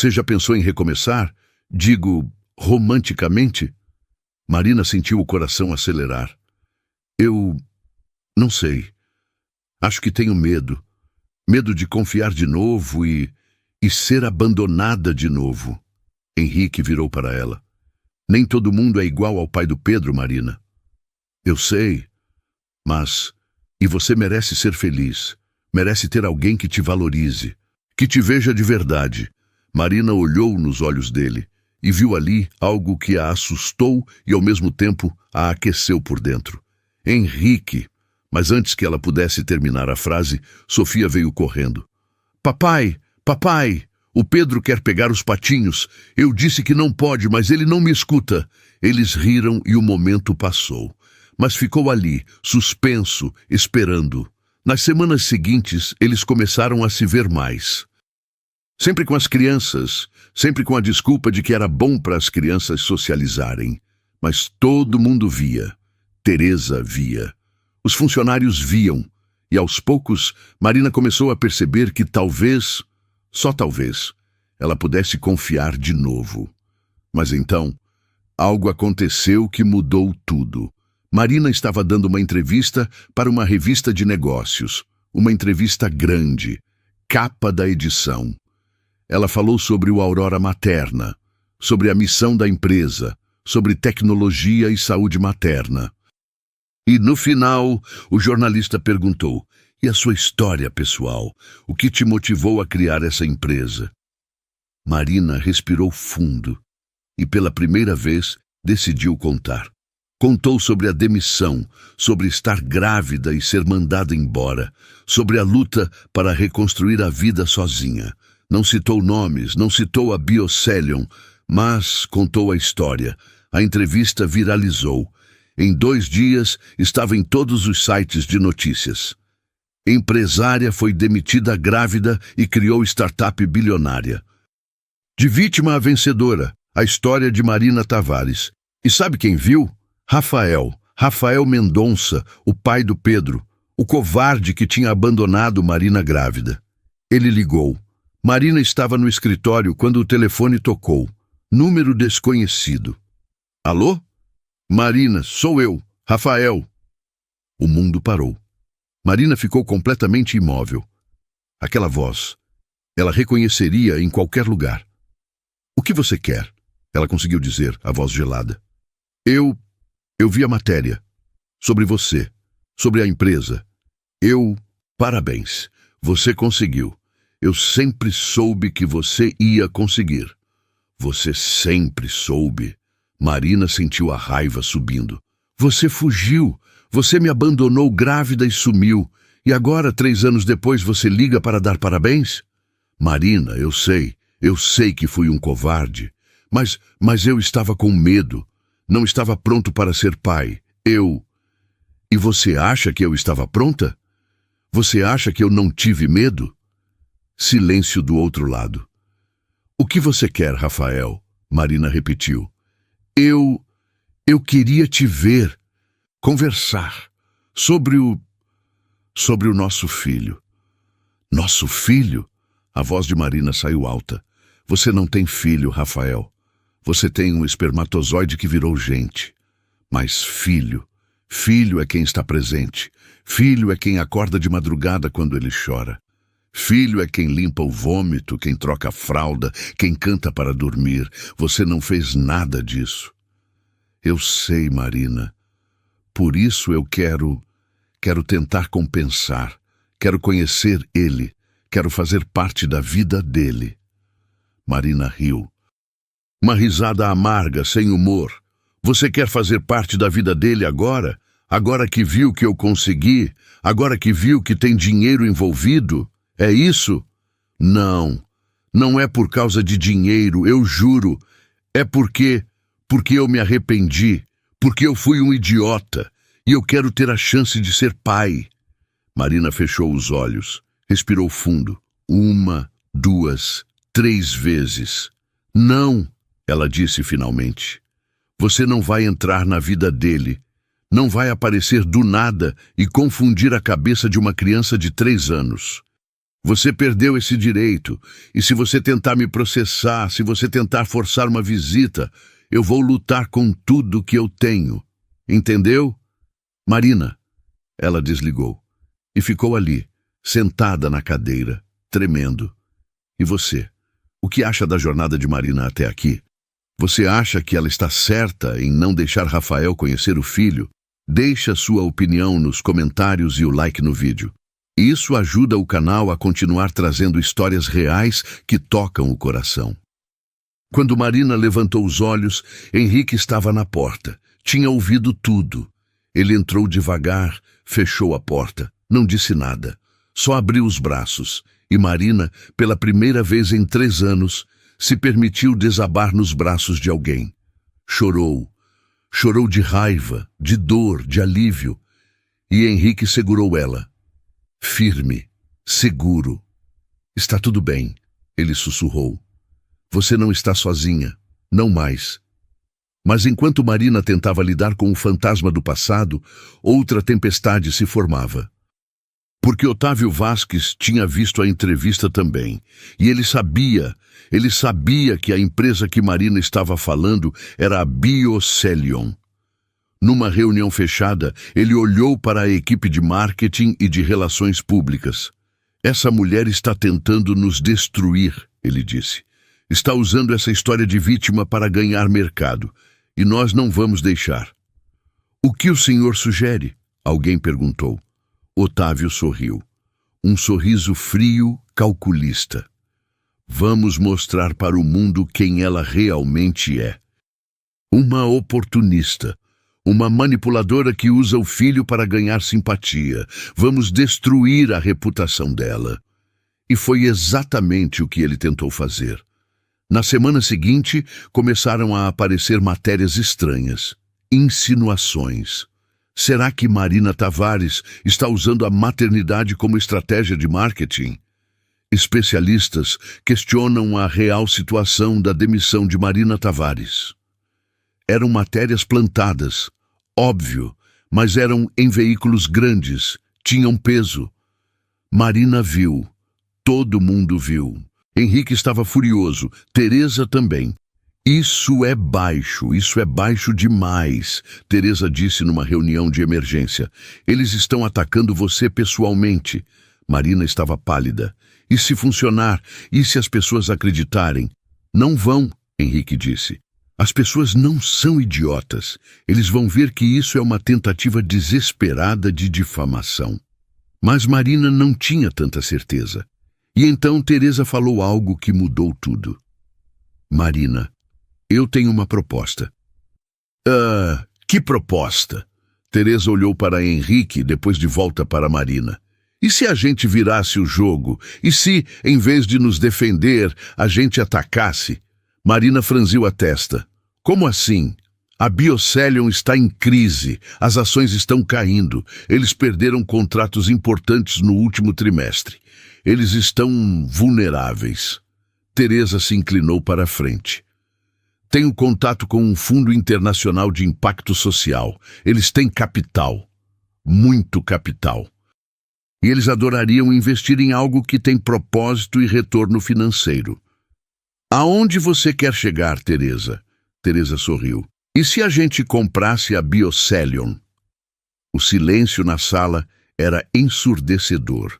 Speaker 1: já pensou em recomeçar? Digo, romanticamente? Marina sentiu o coração acelerar. Eu não sei. Acho que tenho medo. Medo de confiar de novo e ser abandonada de novo. Henrique virou para ela. Nem todo mundo é igual ao pai do Pedro, Marina. Eu sei, mas... E você merece ser feliz. Merece ter alguém que te valorize, que te veja de verdade. Marina olhou nos olhos dele e viu ali algo que a assustou e ao mesmo tempo a aqueceu por dentro. Henrique! Mas antes que ela pudesse terminar a frase, Sofia veio correndo. Papai! Papai! O Pedro quer pegar os patinhos. Eu disse que não pode, mas ele não me escuta. Eles riram e o momento passou. Mas ficou ali, suspenso, esperando. Nas semanas seguintes, eles começaram a se ver mais. Sempre com as crianças, sempre com a desculpa de que era bom para as crianças socializarem. Mas todo mundo via. Teresa via. Os funcionários viam. E aos poucos, Marina começou a perceber que talvez, só talvez, ela pudesse confiar de novo. Mas então, algo aconteceu que mudou tudo. Marina estava dando uma entrevista para uma revista de negócios. Uma entrevista grande, capa da edição. Ela falou sobre o Aurora Materna, sobre a missão da empresa, sobre tecnologia e saúde materna. E no final, o jornalista perguntou: e a sua história pessoal? O que te motivou a criar essa empresa? Marina respirou fundo e pela primeira vez decidiu contar. Contou sobre a demissão, sobre estar grávida e ser mandada embora, sobre a luta para reconstruir a vida sozinha. Não citou nomes, não citou a Biocelion, mas contou a história. A entrevista viralizou. Em 2 dias, estava em todos os sites de notícias. Empresária foi demitida grávida e criou startup bilionária. De vítima a vencedora, a história de Marina Tavares. E sabe quem viu? Rafael Mendonça, o pai do Pedro, o covarde que tinha abandonado Marina grávida. Ele ligou. Marina estava no escritório quando o telefone tocou. Número desconhecido. Alô? Marina, sou eu, Rafael. O mundo parou. Marina ficou completamente imóvel. Aquela voz, ela reconheceria em qualquer lugar. O que você quer? Ela conseguiu dizer, a voz gelada. Eu vi a matéria. Sobre você. Sobre a empresa. Parabéns. Você conseguiu. Eu sempre soube que você ia conseguir. Você sempre soube. Marina sentiu a raiva subindo. Você fugiu. Você me abandonou grávida e sumiu. E agora, 3 anos depois, você liga para dar parabéns? Marina, eu sei que fui um covarde. Mas eu estava com medo. Não estava pronto para ser pai. E você acha que eu estava pronta? Você acha que eu não tive medo? Silêncio do outro lado. O que você quer, Rafael? Marina repetiu. Eu queria te ver, conversar sobre o nosso filho. Nosso filho? A voz de Marina saiu alta. Você não tem filho, Rafael. Você tem um espermatozoide que virou gente. Mas filho é quem está presente. Filho é quem acorda de madrugada quando ele chora. Filho é quem limpa o vômito, quem troca a fralda, quem canta para dormir. Você não fez nada disso. Eu sei, Marina. Por isso eu quero tentar compensar. Quero conhecer ele. Quero fazer parte da vida dele. Marina riu. Uma risada amarga, sem humor. Você quer fazer parte da vida dele agora? Agora que viu que eu consegui? Agora que viu que tem dinheiro envolvido? É isso? Não é por causa de dinheiro, eu juro. É porque eu me arrependi, porque eu fui um idiota e eu quero ter a chance de ser pai. Marina fechou os olhos, respirou fundo. 1, 2, 3 vezes. Não, ela disse finalmente. Você não vai entrar na vida dele. Não vai aparecer do nada e confundir a cabeça de uma criança de 3 anos. Você perdeu esse direito, e se você tentar me processar, se você tentar forçar uma visita, eu vou lutar com tudo que eu tenho. Entendeu? Marina. Ela desligou e ficou ali, sentada na cadeira, tremendo. E você? O que acha da jornada de Marina até aqui? Você acha que ela está certa em não deixar Rafael conhecer o filho? Deixa sua opinião nos comentários e o like no vídeo. Isso ajuda o canal a continuar trazendo histórias reais que tocam o coração. Quando Marina levantou os olhos, Henrique estava na porta. Tinha ouvido tudo. Ele entrou devagar, fechou a porta, não disse nada. Só abriu os braços. E Marina, pela primeira vez em 3 anos, se permitiu desabar nos braços de alguém. Chorou. Chorou de raiva, de dor, de alívio. E Henrique segurou ela. Firme, seguro. Está tudo bem, ele sussurrou. Você não está sozinha, não mais. Mas enquanto Marina tentava lidar com o fantasma do passado, outra tempestade se formava. Porque Otávio Vasques tinha visto a entrevista também, e ele sabia que a empresa que Marina estava falando era a Biocelion. Numa reunião fechada, ele olhou para a equipe de marketing e de relações públicas. Essa mulher está tentando nos destruir, ele disse. Está usando essa história de vítima para ganhar mercado, e nós não vamos deixar. O que o senhor sugere? Alguém perguntou. Otávio sorriu. Um sorriso frio, calculista. Vamos mostrar para o mundo quem ela realmente é. Uma oportunista. Uma manipuladora que usa o filho para ganhar simpatia. Vamos destruir a reputação dela. E foi exatamente o que ele tentou fazer. Na semana seguinte, começaram a aparecer matérias estranhas. Insinuações. Será que Marina Tavares está usando a maternidade como estratégia de marketing? Especialistas questionam a real situação da demissão de Marina Tavares. Eram matérias plantadas, óbvio, mas eram em veículos grandes, tinham peso. Marina viu, todo mundo viu. Henrique estava furioso, Teresa também. Isso é baixo demais, Teresa disse numa reunião de emergência. Eles estão atacando você pessoalmente. Marina estava pálida. E se funcionar? E se as pessoas acreditarem? Não vão, Henrique disse. As pessoas não são idiotas. Eles vão ver que isso é uma tentativa desesperada de difamação. Mas Marina não tinha tanta certeza. E então Teresa falou algo que mudou tudo. Marina, eu tenho uma proposta. Que proposta? Teresa olhou para Henrique, depois de volta para Marina. E se a gente virasse o jogo? E se, em vez de nos defender, a gente atacasse? Marina franziu a testa. Como assim? A Biocelion está em crise. As ações estão caindo. Eles perderam contratos importantes no último trimestre. Eles estão vulneráveis. Teresa se inclinou para a frente. Tenho contato com um fundo internacional de impacto social. Eles têm capital. Muito capital. E eles adorariam investir em algo que tem propósito e retorno financeiro. Aonde você quer chegar, Teresa? Teresa sorriu. E se a gente comprasse a Biocelion? O silêncio na sala era ensurdecedor.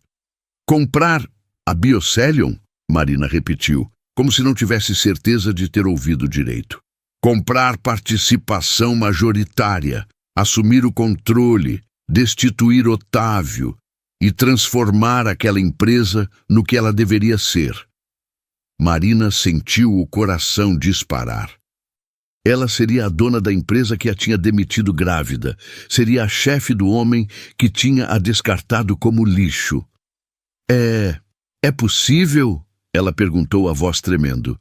Speaker 1: Comprar a Biocelion? Marina repetiu, como se não tivesse certeza de ter ouvido direito. Comprar participação majoritária, assumir o controle, destituir Otávio e transformar aquela empresa no que ela deveria ser. Marina sentiu o coração disparar. Ela seria a dona da empresa que a tinha demitido grávida. Seria a chefe do homem que tinha a descartado como lixo. É possível? Ela perguntou a voz tremendo.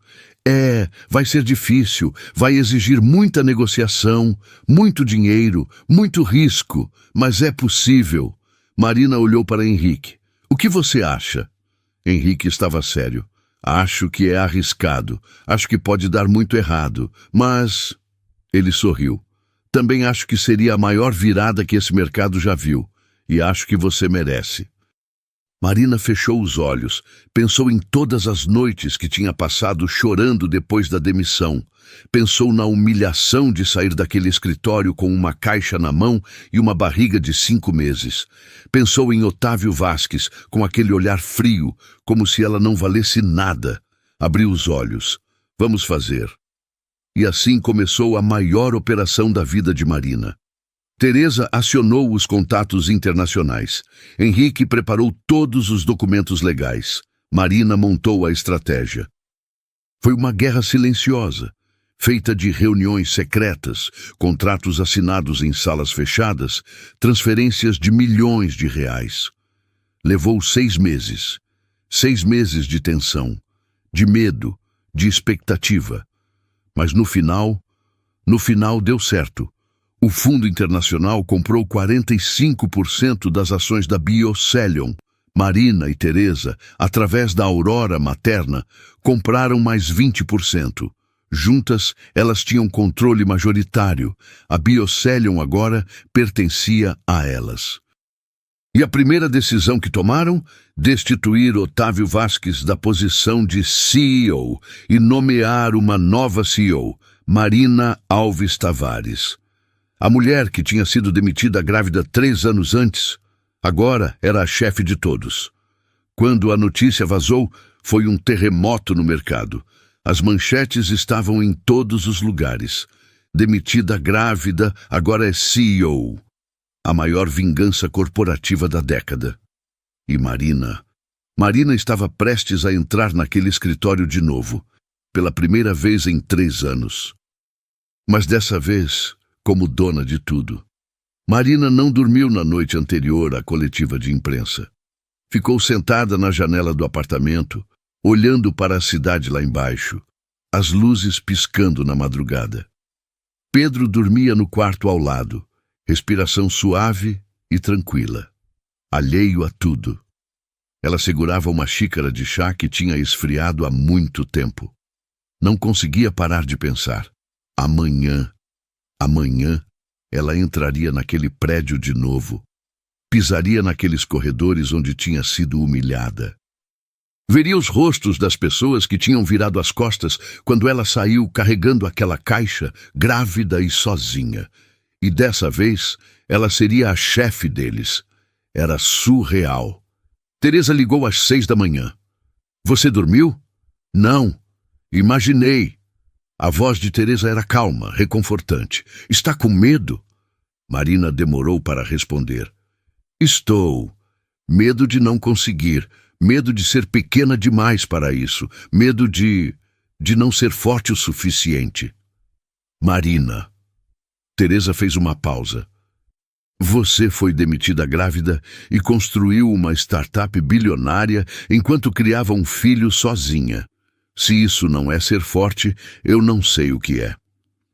Speaker 1: Vai ser difícil, vai exigir muita negociação, muito dinheiro, muito risco, mas é possível. Marina olhou para Henrique. O que você acha? Henrique estava sério. Acho que é arriscado, acho que pode dar muito errado, mas... Ele sorriu. Também acho que seria a maior virada que esse mercado já viu, e acho que você merece. Marina fechou os olhos, pensou em todas as noites que tinha passado chorando depois da demissão. Pensou na humilhação de sair daquele escritório com uma caixa na mão e uma barriga de 5 meses. Pensou em Otávio Vasques, com aquele olhar frio, como se ela não valesse nada. Abriu os olhos. Vamos fazer. E assim começou a maior operação da vida de Marina. Teresa acionou os contatos internacionais. Henrique preparou todos os documentos legais. Marina montou a estratégia. Foi uma guerra silenciosa, feita de reuniões secretas, contratos assinados em salas fechadas, transferências de milhões de reais. Levou 6 meses. 6 meses de tensão, de medo, de expectativa. Mas no final deu certo. O Fundo Internacional comprou 45% das ações da Biocelion. Marina e Teresa, através da Aurora materna, compraram mais 20%. Juntas, elas tinham controle majoritário. A Biocelion agora pertencia a elas. E a primeira decisão que tomaram? Destituir Otávio Vasques da posição de CEO e nomear uma nova CEO, Marina Alves Tavares. A mulher que tinha sido demitida grávida 3 anos antes, agora era a chefe de todos. Quando a notícia vazou, foi um terremoto no mercado. As manchetes estavam em todos os lugares. Demitida grávida, agora é CEO. A maior vingança corporativa da década. E Marina estava prestes a entrar naquele escritório de novo, pela primeira vez em 3 anos. Mas dessa vez, como dona de tudo. Marina não dormiu na noite anterior à coletiva de imprensa. Ficou sentada na janela do apartamento, olhando para a cidade lá embaixo, as luzes piscando na madrugada. Pedro dormia no quarto ao lado, respiração suave e tranquila, alheio a tudo. Ela segurava uma xícara de chá que tinha esfriado há muito tempo. Não conseguia parar de pensar. Amanhã, ela entraria naquele prédio de novo, pisaria naqueles corredores onde tinha sido humilhada. Veria os rostos das pessoas que tinham virado as costas quando ela saiu carregando aquela caixa, grávida e sozinha. E dessa vez, ela seria a chefe deles. Era surreal. Teresa ligou às 6 da manhã. Você dormiu? Não. Imaginei. A voz de Teresa era calma, reconfortante. Está com medo? Marina demorou para responder. Estou. Medo de não conseguir. Medo de ser pequena demais para isso. Medo de não ser forte o suficiente. Marina. Teresa fez uma pausa. Você foi demitida grávida e construiu uma startup bilionária enquanto criava um filho sozinha. Se isso não é ser forte, eu não sei o que é.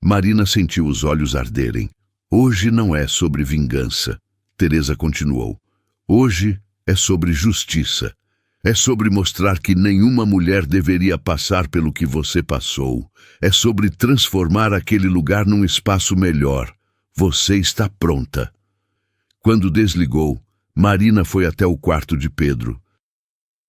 Speaker 1: Marina sentiu os olhos arderem. Hoje não é sobre vingança. Teresa continuou. Hoje é sobre justiça. É sobre mostrar que nenhuma mulher deveria passar pelo que você passou. É sobre transformar aquele lugar num espaço melhor. Você está pronta. Quando desligou, Marina foi até o quarto de Pedro.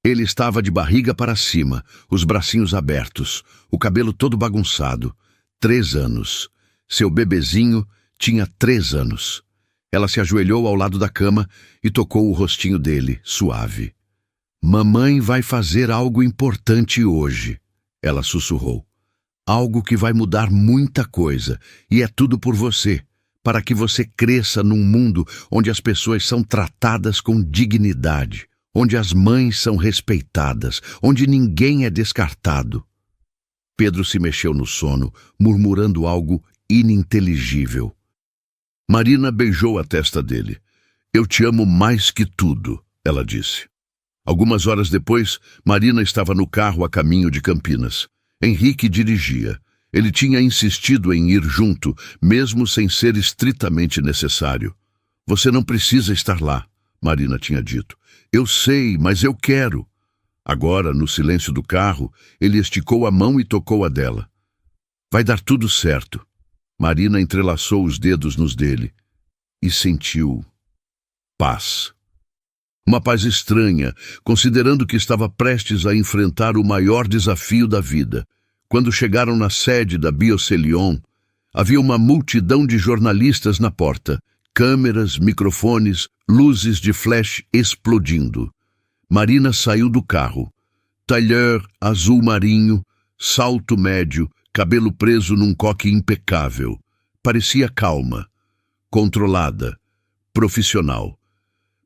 Speaker 1: Ele estava de barriga para cima, os bracinhos abertos, o cabelo todo bagunçado. 3 anos. Seu bebezinho tinha 3 anos. Ela se ajoelhou ao lado da cama e tocou o rostinho dele, suave. Mamãe vai fazer algo importante hoje, ela sussurrou. Algo que vai mudar muita coisa, e é tudo por você, para que você cresça num mundo onde as pessoas são tratadas com dignidade, onde as mães são respeitadas, onde ninguém é descartado. Pedro se mexeu no sono, murmurando algo ininteligível. Marina beijou a testa dele. Eu te amo mais que tudo, ela disse. Algumas horas depois, Marina estava no carro a caminho de Campinas. Henrique dirigia. Ele tinha insistido em ir junto, mesmo sem ser estritamente necessário. Você não precisa estar lá, Marina tinha dito. Eu sei, mas eu quero. Agora, no silêncio do carro, ele esticou a mão e tocou a dela. Vai dar tudo certo. Marina entrelaçou os dedos nos dele e sentiu paz. Uma paz estranha, considerando que estava prestes a enfrentar o maior desafio da vida. Quando chegaram na sede da Biocelion, havia uma multidão de jornalistas na porta, câmeras, microfones, luzes de flash explodindo. Marina saiu do carro. Tailleur azul marinho, salto médio, cabelo preso num coque impecável. Parecia calma, controlada, profissional.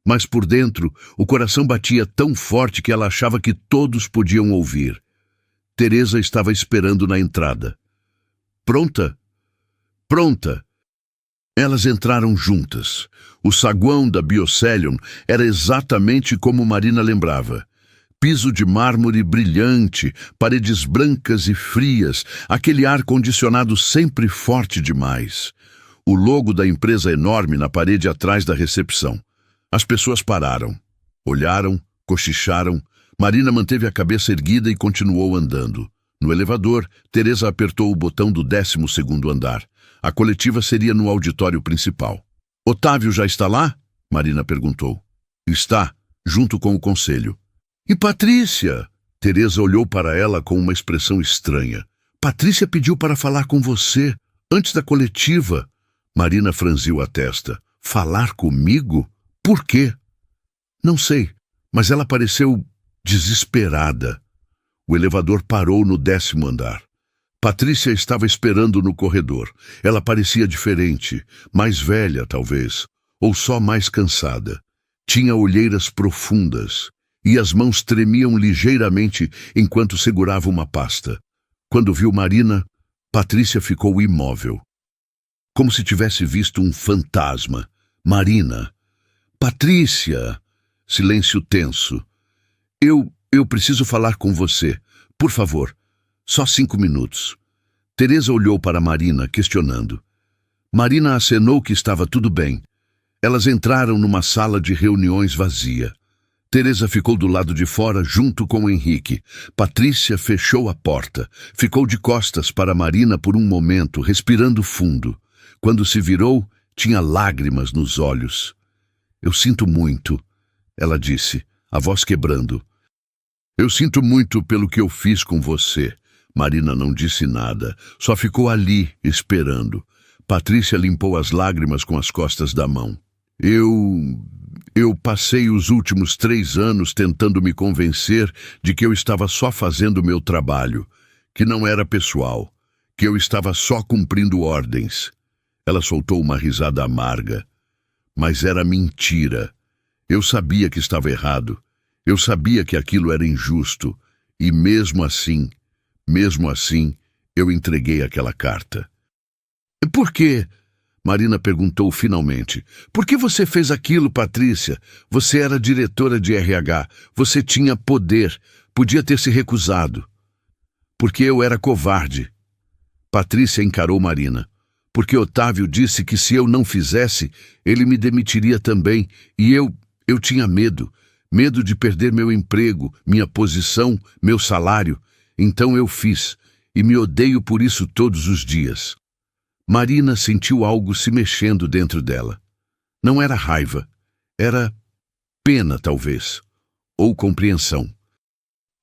Speaker 1: Mas por dentro, o coração batia tão forte que ela achava que todos podiam ouvir. Teresa estava esperando na entrada. Pronta? Pronta! Elas entraram juntas. O saguão da Biocelion era exatamente como Marina lembrava. Piso de mármore brilhante, paredes brancas e frias, aquele ar-condicionado sempre forte demais. O logo da empresa enorme na parede atrás da recepção. As pessoas pararam, olharam, cochicharam. Marina manteve a cabeça erguida e continuou andando. No elevador, Teresa apertou o botão do 12º andar. A coletiva seria no auditório principal. Otávio já está lá? Marina perguntou. Está, junto com o conselho. E Patrícia? Teresa olhou para ela com uma expressão estranha. Patrícia pediu para falar com você, antes da coletiva. Marina franziu a testa. Falar comigo? Por quê? Não sei, mas ela pareceu desesperada. O elevador parou no 10º andar. Patrícia estava esperando no corredor. Ela parecia diferente, mais velha, talvez, ou só mais cansada. Tinha olheiras profundas, e as mãos tremiam ligeiramente enquanto segurava uma pasta. Quando viu Marina, Patrícia ficou imóvel. Como se tivesse visto um fantasma. Marina. Patrícia! Silêncio tenso. Eu preciso falar com você. Por favor. Só 5 minutos. Teresa olhou para Marina, questionando. Marina acenou que estava tudo bem. Elas entraram numa sala de reuniões vazia. Teresa ficou do lado de fora junto com Henrique. Patrícia fechou a porta. Ficou de costas para Marina por um momento, respirando fundo. Quando se virou, tinha lágrimas nos olhos. Eu sinto muito, ela disse, a voz quebrando. Eu sinto muito pelo que eu fiz com você. Marina não disse nada, só ficou ali, esperando. Patrícia limpou as lágrimas com as costas da mão. Eu passei os últimos 3 anos tentando me convencer de que eu estava só fazendo o meu trabalho, que não era pessoal, que eu estava só cumprindo ordens. Ela soltou uma risada amarga. Mas era mentira. Eu sabia que estava errado. Eu sabia que aquilo era injusto. E mesmo assim, eu entreguei aquela carta. Por quê? Marina perguntou finalmente. Por que você fez aquilo, Patrícia? Você era diretora de RH. Você tinha poder. Podia ter se recusado. Porque eu era covarde. Patrícia encarou Marina. Porque Otávio disse que se eu não fizesse, ele me demitiria também. E eu tinha medo. Medo de perder meu emprego, minha posição, meu salário. Então eu fiz, e me odeio por isso todos os dias. Marina sentiu algo se mexendo dentro dela. Não era raiva, era pena, talvez, ou compreensão.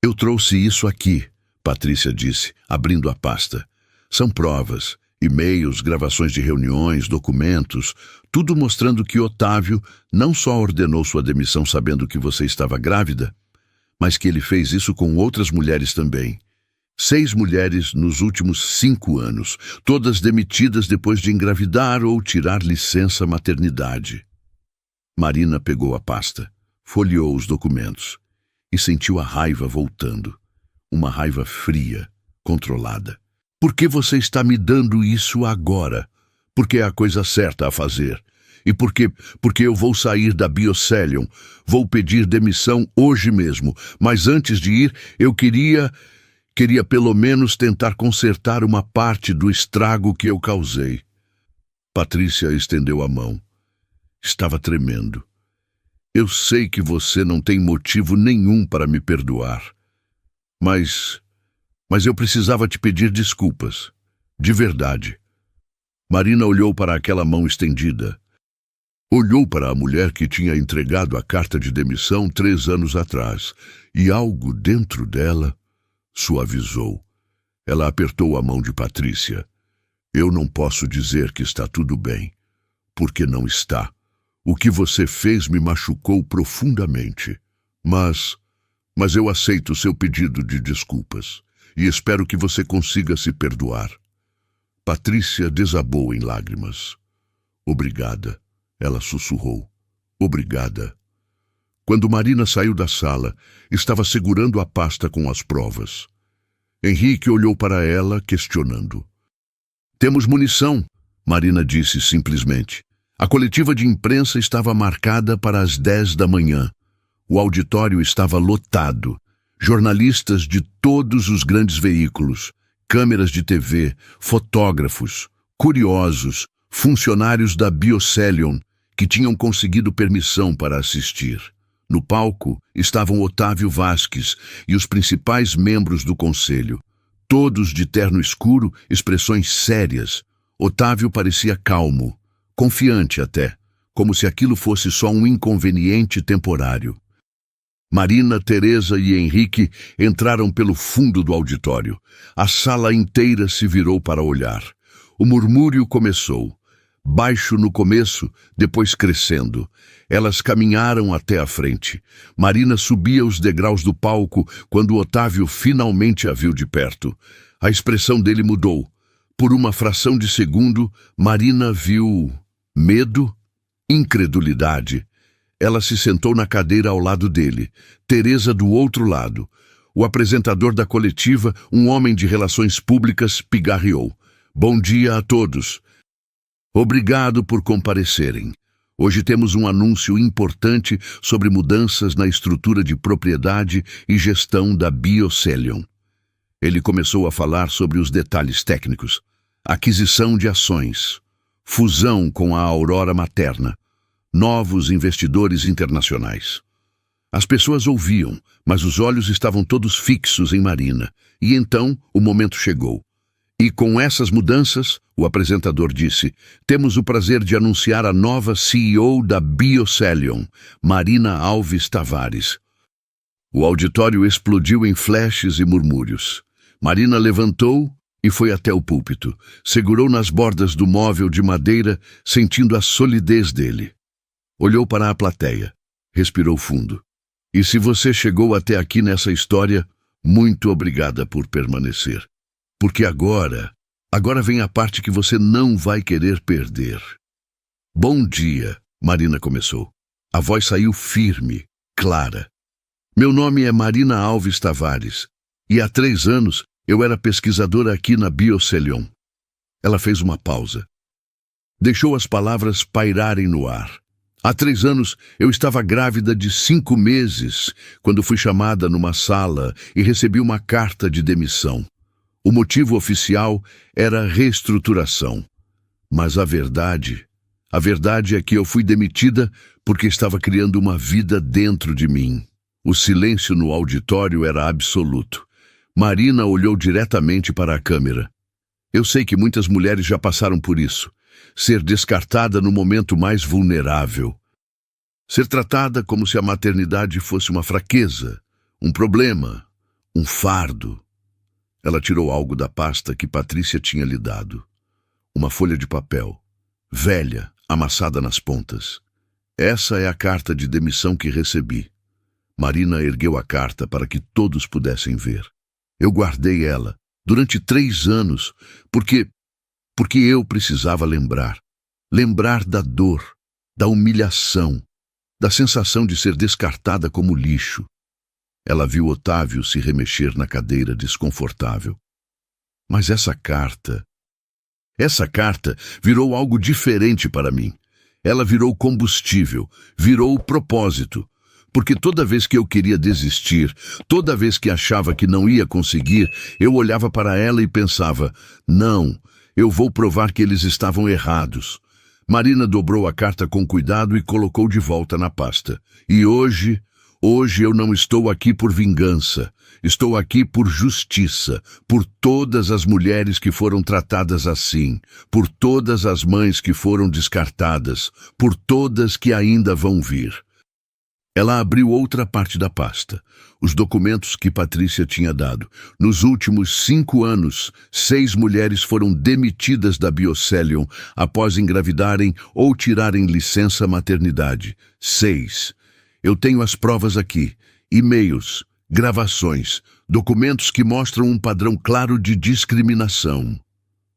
Speaker 1: Eu trouxe isso aqui, Patrícia disse, abrindo a pasta. São provas, e-mails, gravações de reuniões, documentos, tudo mostrando que Otávio não só ordenou sua demissão sabendo que você estava grávida, mas que ele fez isso com outras mulheres também. 6 mulheres nos últimos 5 anos, todas demitidas depois de engravidar ou tirar licença maternidade. Marina pegou a pasta, folheou os documentos e sentiu a raiva voltando. Uma raiva fria, controlada. Por que você está me dando isso agora? Porque é a coisa certa a fazer. E porque eu vou sair da Biocelion. Vou pedir demissão hoje mesmo. Mas antes de ir, eu queria pelo menos tentar consertar uma parte do estrago que eu causei. Patrícia estendeu a mão. Estava tremendo. Eu sei que você não tem motivo nenhum para me perdoar. Mas eu precisava te pedir desculpas. De verdade. Marina olhou para aquela mão estendida. Olhou para a mulher que tinha entregado a carta de demissão 3 anos atrás, e algo dentro dela suavizou. Ela apertou a mão de Patrícia. Eu não posso dizer que está tudo bem, porque não está. O que você fez me machucou profundamente. Mas eu aceito seu pedido de desculpas e espero que você consiga se perdoar. Patrícia desabou em lágrimas. Obrigada, ela sussurrou. Obrigada. Quando Marina saiu da sala, estava segurando a pasta com as provas. Henrique olhou para ela, questionando. Temos munição, Marina disse simplesmente. A coletiva de imprensa estava marcada para as 10 da manhã. O auditório estava lotado. Jornalistas de todos os grandes veículos, câmeras de TV, fotógrafos, curiosos, funcionários da Biocelion, que tinham conseguido permissão para assistir. No palco estavam Otávio Vasques e os principais membros do conselho, todos de terno escuro, expressões sérias. Otávio parecia calmo, confiante até, como se aquilo fosse só um inconveniente temporário. Marina, Teresa e Henrique entraram pelo fundo do auditório. A sala inteira se virou para olhar. O murmúrio começou. Baixo no começo, depois crescendo. Elas caminharam até a frente. Marina subia os degraus do palco quando Otávio finalmente a viu de perto. A expressão dele mudou. Por uma fração de segundo, Marina viu medo, incredulidade. Ela se sentou na cadeira ao lado dele, Teresa do outro lado. O apresentador da coletiva, um homem de relações públicas, pigarreou. Bom dia a todos. Obrigado por comparecerem. Hoje temos um anúncio importante sobre mudanças na estrutura de propriedade e gestão da Biocelion. Ele começou a falar sobre os detalhes técnicos. Aquisição de ações, fusão com a Aurora Materna, novos investidores internacionais. As pessoas ouviam, mas os olhos estavam todos fixos em Marina. E então o momento chegou. E com essas mudanças, o apresentador disse, temos o prazer de anunciar a nova CEO da Biocelion, Marina Alves Tavares. O auditório explodiu em flashes e murmúrios. Marina levantou e foi até o púlpito. Segurou nas bordas do móvel de madeira, sentindo a solidez dele. Olhou para a plateia. Respirou fundo. E se você chegou até aqui nessa história, muito obrigada por permanecer. Porque agora vem a parte que você não vai querer perder. Bom dia, Marina começou. A voz saiu firme, clara. Meu nome é Marina Alves Tavares, e há 3 anos eu era pesquisadora aqui na Biocelion. Ela fez uma pausa. Deixou as palavras pairarem no ar. Há 3 anos eu estava grávida de 5 meses, quando fui chamada numa sala e recebi uma carta de demissão. O motivo oficial era reestruturação. Mas a verdade A verdade é que eu fui demitida porque estava criando uma vida dentro de mim. O silêncio no auditório era absoluto. Marina olhou diretamente para a câmera. Eu sei que muitas mulheres já passaram por isso. Ser descartada no momento mais vulnerável. Ser tratada como se a maternidade fosse uma fraqueza, um problema, um fardo. Ela tirou algo da pasta que Patrícia tinha lhe dado. Uma folha de papel, velha, amassada nas pontas. Essa é a carta de demissão que recebi. Marina ergueu a carta para que todos pudessem ver. Eu guardei ela durante 3 anos, porque eu precisava lembrar. Lembrar da dor, da humilhação, da sensação de ser descartada como lixo. Ela viu Otávio se remexer na cadeira desconfortável. Mas essa carta virou algo diferente para mim. Ela virou combustível, virou propósito. Porque toda vez que eu queria desistir, toda vez que achava que não ia conseguir, eu olhava para ela e pensava, não, eu vou provar que eles estavam errados. Marina dobrou a carta com cuidado e colocou de volta na pasta. E hoje eu não estou aqui por vingança. Estou aqui por justiça, por todas as mulheres que foram tratadas assim, por todas as mães que foram descartadas, por todas que ainda vão vir. Ela abriu outra parte da pasta, os documentos que Patrícia tinha dado. Nos últimos 5 anos, 6 mulheres foram demitidas da Biocelion após engravidarem ou tirarem licença maternidade. 6. Eu tenho as provas aqui, e-mails, gravações, documentos que mostram um padrão claro de discriminação.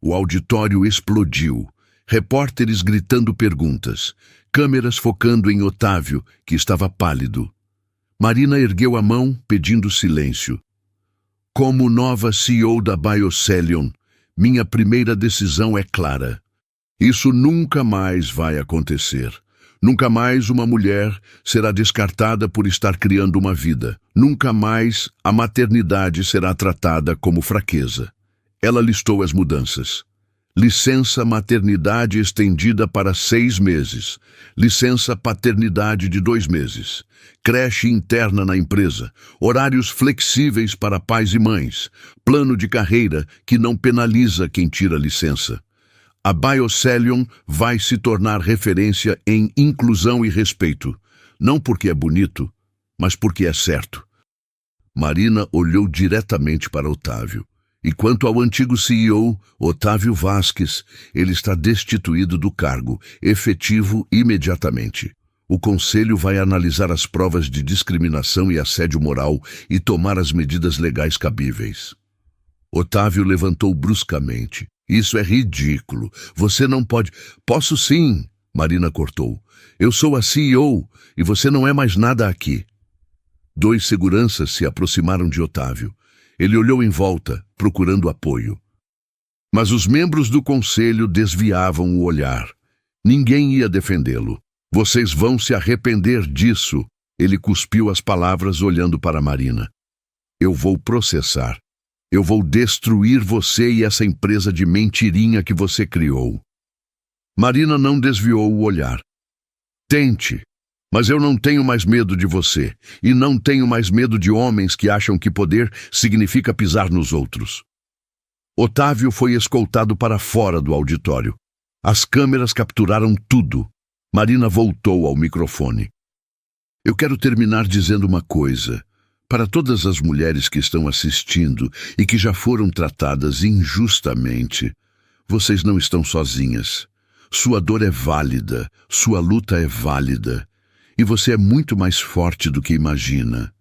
Speaker 1: O auditório explodiu. Repórteres gritando perguntas. Câmeras focando em Otávio, que estava pálido. Marina ergueu a mão, pedindo silêncio. Como nova CEO da Biocelion, minha primeira decisão é clara. Isso nunca mais vai acontecer. Nunca mais uma mulher será descartada por estar criando uma vida. Nunca mais a maternidade será tratada como fraqueza. Ela listou as mudanças. Licença maternidade estendida para 6 meses. Licença paternidade de 2 meses. Creche interna na empresa. Horários flexíveis para pais e mães. Plano de carreira que não penaliza quem tira licença. A Biocelion vai se tornar referência em inclusão e respeito. Não porque é bonito, mas porque é certo. Marina olhou diretamente para Otávio. E quanto ao antigo CEO, Otávio Vasques, ele está destituído do cargo, efetivo imediatamente. O Conselho vai analisar as provas de discriminação e assédio moral e tomar as medidas legais cabíveis. Otávio levantou bruscamente. Isso é ridículo. Você não pode... Posso sim, Marina cortou. Eu sou a CEO e você não é mais nada aqui. 2 seguranças se aproximaram de Otávio. Ele olhou em volta, procurando apoio. Mas os membros do conselho desviavam o olhar. Ninguém ia defendê-lo. Vocês vão se arrepender disso. Ele cuspiu as palavras olhando para Marina. Eu vou processar. Eu vou destruir você e essa empresa de mentirinha que você criou. Marina não desviou o olhar. Tente. Mas eu não tenho mais medo de você, e não tenho mais medo de homens que acham que poder significa pisar nos outros. Otávio foi escoltado para fora do auditório. As câmeras capturaram tudo. Marina voltou ao microfone. Eu quero terminar dizendo uma coisa. Para todas as mulheres que estão assistindo e que já foram tratadas injustamente, vocês não estão sozinhas. Sua dor é válida, sua luta é válida. E você é muito mais forte do que imagina.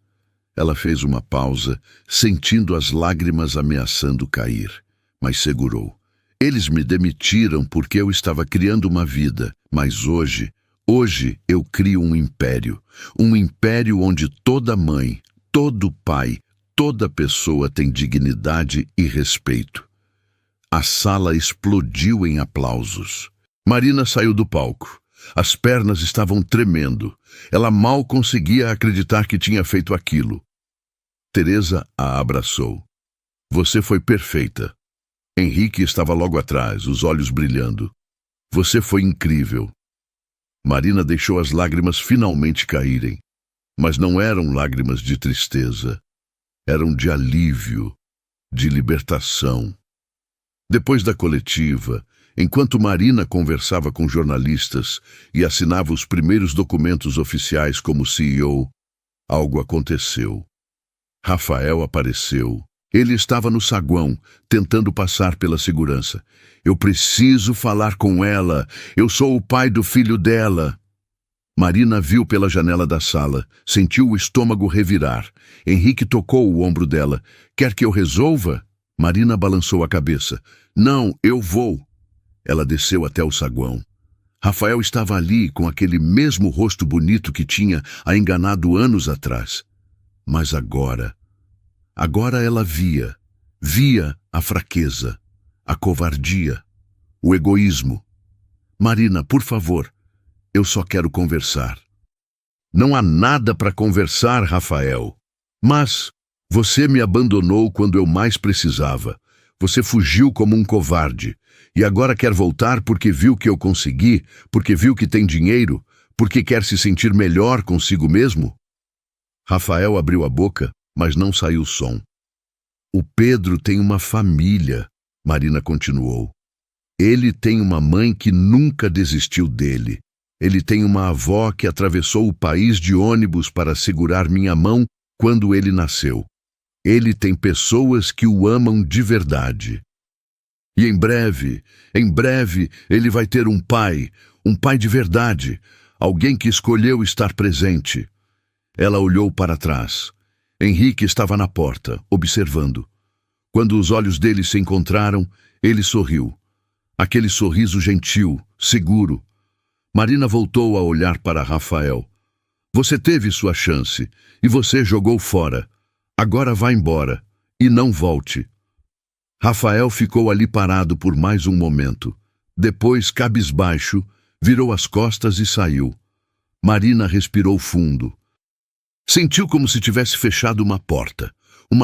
Speaker 1: Ela fez uma pausa, sentindo as lágrimas ameaçando cair, mas segurou. Eles me demitiram porque eu estava criando uma vida, mas hoje eu crio um império onde toda mãe, todo pai, toda pessoa tem dignidade e respeito. A sala explodiu em aplausos. Marina saiu do palco. As pernas estavam tremendo. Ela mal conseguia acreditar que tinha feito aquilo. Teresa a abraçou. Você foi perfeita. Henrique estava logo atrás, os olhos brilhando. Você foi incrível. Marina deixou as lágrimas finalmente caírem, mas não eram lágrimas de tristeza, eram de alívio, de libertação. Depois da coletiva, enquanto Marina conversava com jornalistas e assinava os primeiros documentos oficiais como CEO, algo aconteceu. Rafael apareceu. Ele estava no saguão, tentando passar pela segurança. Eu preciso falar com ela. Eu sou o pai do filho dela. Marina viu pela janela da sala, sentiu o estômago revirar. Henrique tocou o ombro dela. Quer que eu resolva? Marina balançou a cabeça. Não, eu vou. Ela desceu até o saguão. Rafael estava ali com aquele mesmo rosto bonito que tinha a enganado anos atrás. Mas agora ela via a fraqueza, a covardia, o egoísmo. Marina, por favor, eu só quero conversar. Não há nada para conversar, Rafael. Mas você me abandonou quando eu mais precisava. Você fugiu como um covarde. E agora quer voltar porque viu que eu consegui, porque viu que tem dinheiro, porque quer se sentir melhor consigo mesmo? Rafael abriu a boca, mas não saiu som. O Pedro tem uma família, Marina continuou. Ele tem uma mãe que nunca desistiu dele. Ele tem uma avó que atravessou o país de ônibus para segurar minha mão quando ele nasceu. Ele tem pessoas que o amam de verdade. E em breve, ele vai ter um pai de verdade, alguém que escolheu estar presente. Ela olhou para trás. Henrique estava na porta, observando. Quando os olhos dele se encontraram, ele sorriu. Aquele sorriso gentil, seguro. Marina voltou a olhar para Rafael. Você teve sua chance, e você jogou fora. Agora vá embora, e não volte. Rafael ficou ali parado por mais um momento. Depois, cabisbaixo, virou as costas e saiu. Marina respirou fundo. Sentiu como se tivesse fechado uma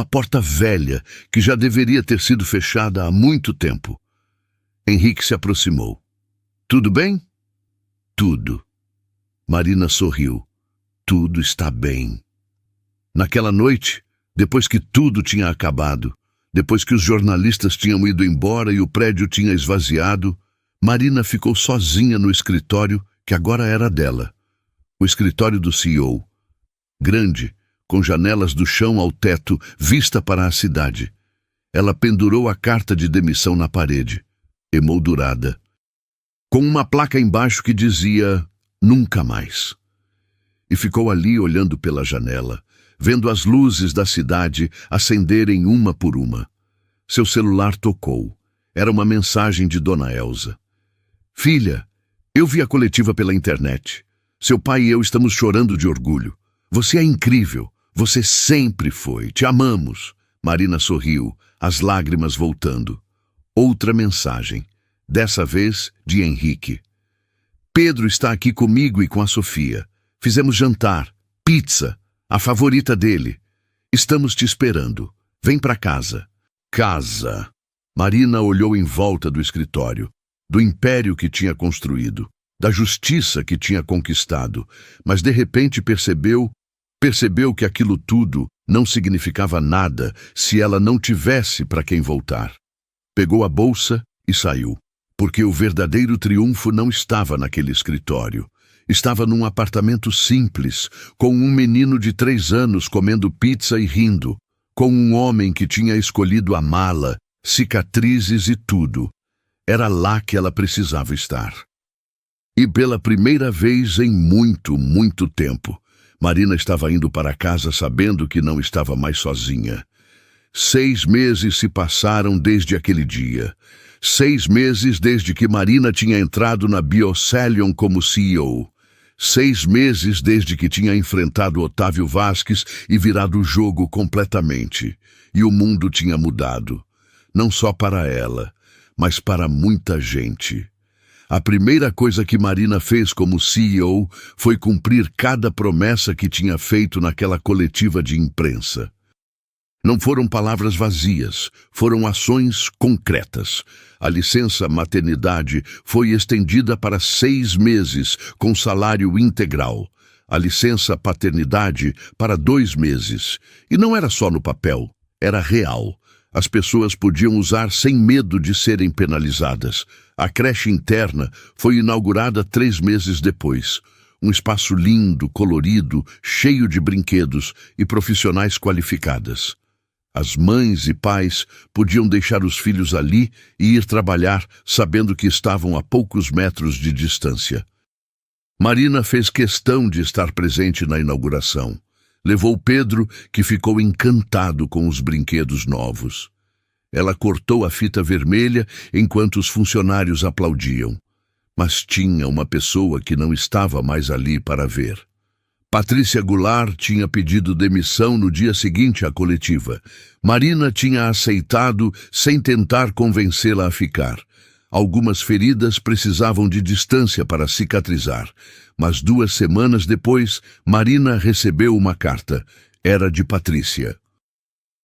Speaker 1: porta velha que já deveria ter sido fechada há muito tempo. Henrique se aproximou. Tudo bem? Tudo. Marina sorriu. Tudo está bem. Naquela noite, depois que tudo tinha acabado, depois que os jornalistas tinham ido embora e o prédio tinha esvaziado, Marina ficou sozinha no escritório que agora era dela. O escritório do CEO. Grande, com janelas do chão ao teto, vista para a cidade. Ela pendurou a carta de demissão na parede, emoldurada, com uma placa embaixo que dizia nunca mais. E ficou ali olhando pela janela, vendo as luzes da cidade acenderem uma por uma. Seu celular tocou. Era uma mensagem de Dona Elza. Filha, eu vi a coletiva pela internet. Seu pai e eu estamos chorando de orgulho. Você é incrível. Você sempre foi. Te amamos. Marina sorriu, as lágrimas voltando. Outra mensagem, dessa vez de Henrique. Pedro está aqui comigo e com a Sofia. Fizemos jantar, pizza, a favorita dele. Estamos te esperando. Vem para casa. Casa. Marina olhou em volta do escritório, do império que tinha construído, da justiça que tinha conquistado, mas de repente percebeu que aquilo tudo não significava nada se ela não tivesse para quem voltar. Pegou a bolsa e saiu, porque o verdadeiro triunfo não estava naquele escritório. Estava num apartamento simples, com um menino de 3 anos comendo pizza e rindo, com um homem que tinha escolhido amá-la, cicatrizes e tudo. Era lá que ela precisava estar. E pela primeira vez em muito, muito tempo, Marina estava indo para casa sabendo que não estava mais sozinha. 6 meses se passaram desde aquele dia. 6 meses desde que Marina tinha entrado na Biocelion como CEO. 6 meses desde que tinha enfrentado Otávio Vasques e virado o jogo completamente. E o mundo tinha mudado. Não só para ela, mas para muita gente. A primeira coisa que Marina fez como CEO foi cumprir cada promessa que tinha feito naquela coletiva de imprensa. Não foram palavras vazias, foram ações concretas. A licença maternidade foi estendida para 6 meses, com salário integral. A licença paternidade para 2 meses. E não era só no papel, era real. As pessoas podiam usar sem medo de serem penalizadas. A creche interna foi inaugurada 3 meses depois. Um espaço lindo, colorido, cheio de brinquedos e profissionais qualificadas. As mães e pais podiam deixar os filhos ali e ir trabalhar, sabendo que estavam a poucos metros de distância. Marina fez questão de estar presente na inauguração. Levou Pedro, que ficou encantado com os brinquedos novos. Ela cortou a fita vermelha enquanto os funcionários aplaudiam. Mas tinha uma pessoa que não estava mais ali para ver. Patrícia Goulart tinha pedido demissão no dia seguinte à coletiva. Marina tinha aceitado sem tentar convencê-la a ficar. Algumas feridas precisavam de distância para cicatrizar, mas 2 semanas depois, Marina recebeu uma carta. Era de Patrícia.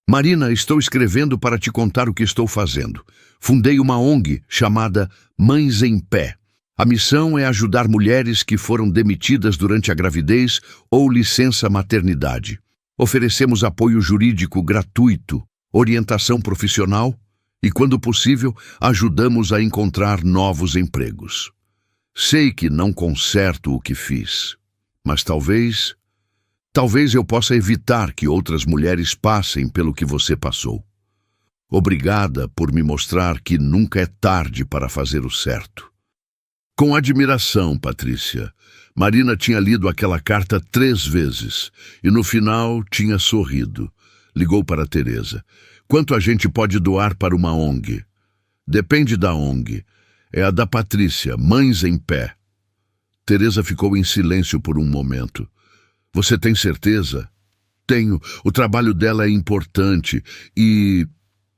Speaker 1: Marina, estou escrevendo para te contar o que estou fazendo. Fundei uma ONG chamada Mães em Pé. A missão é ajudar mulheres que foram demitidas durante a gravidez ou licença maternidade. Oferecemos apoio jurídico gratuito, orientação profissional e, quando possível, ajudamos a encontrar novos empregos. Sei que não conserto o que fiz, mas talvez eu possa evitar que outras mulheres passem pelo que você passou. Obrigada por me mostrar que nunca é tarde para fazer o certo. Com admiração, Patrícia. Marina tinha lido aquela carta 3 vezes e no final tinha sorrido. Ligou para Teresa. Quanto a gente pode doar para uma ONG? Depende da ONG. É a da Patrícia, Mães em Pé. Teresa ficou em silêncio por um momento. Você tem certeza? Tenho. O trabalho dela é importante e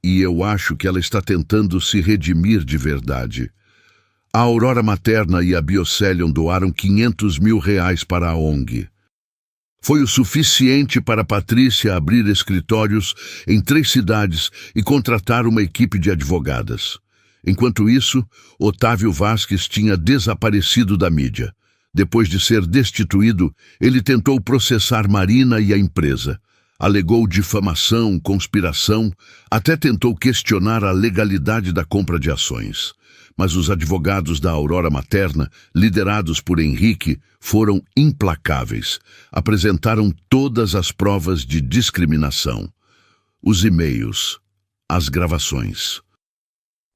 Speaker 1: eu acho que ela está tentando se redimir de verdade. A Aurora Materna e a Biocelion doaram R$500 mil para a ONG. Foi o suficiente para Patrícia abrir escritórios em 3 cidades e contratar uma equipe de advogadas. Enquanto isso, Otávio Vasques tinha desaparecido da mídia. Depois de ser destituído, ele tentou processar Marina e a empresa. Alegou difamação, conspiração, até tentou questionar a legalidade da compra de ações. Mas os advogados da Aurora Materna, liderados por Henrique, foram implacáveis. Apresentaram todas as provas de discriminação. Os e-mails, as gravações.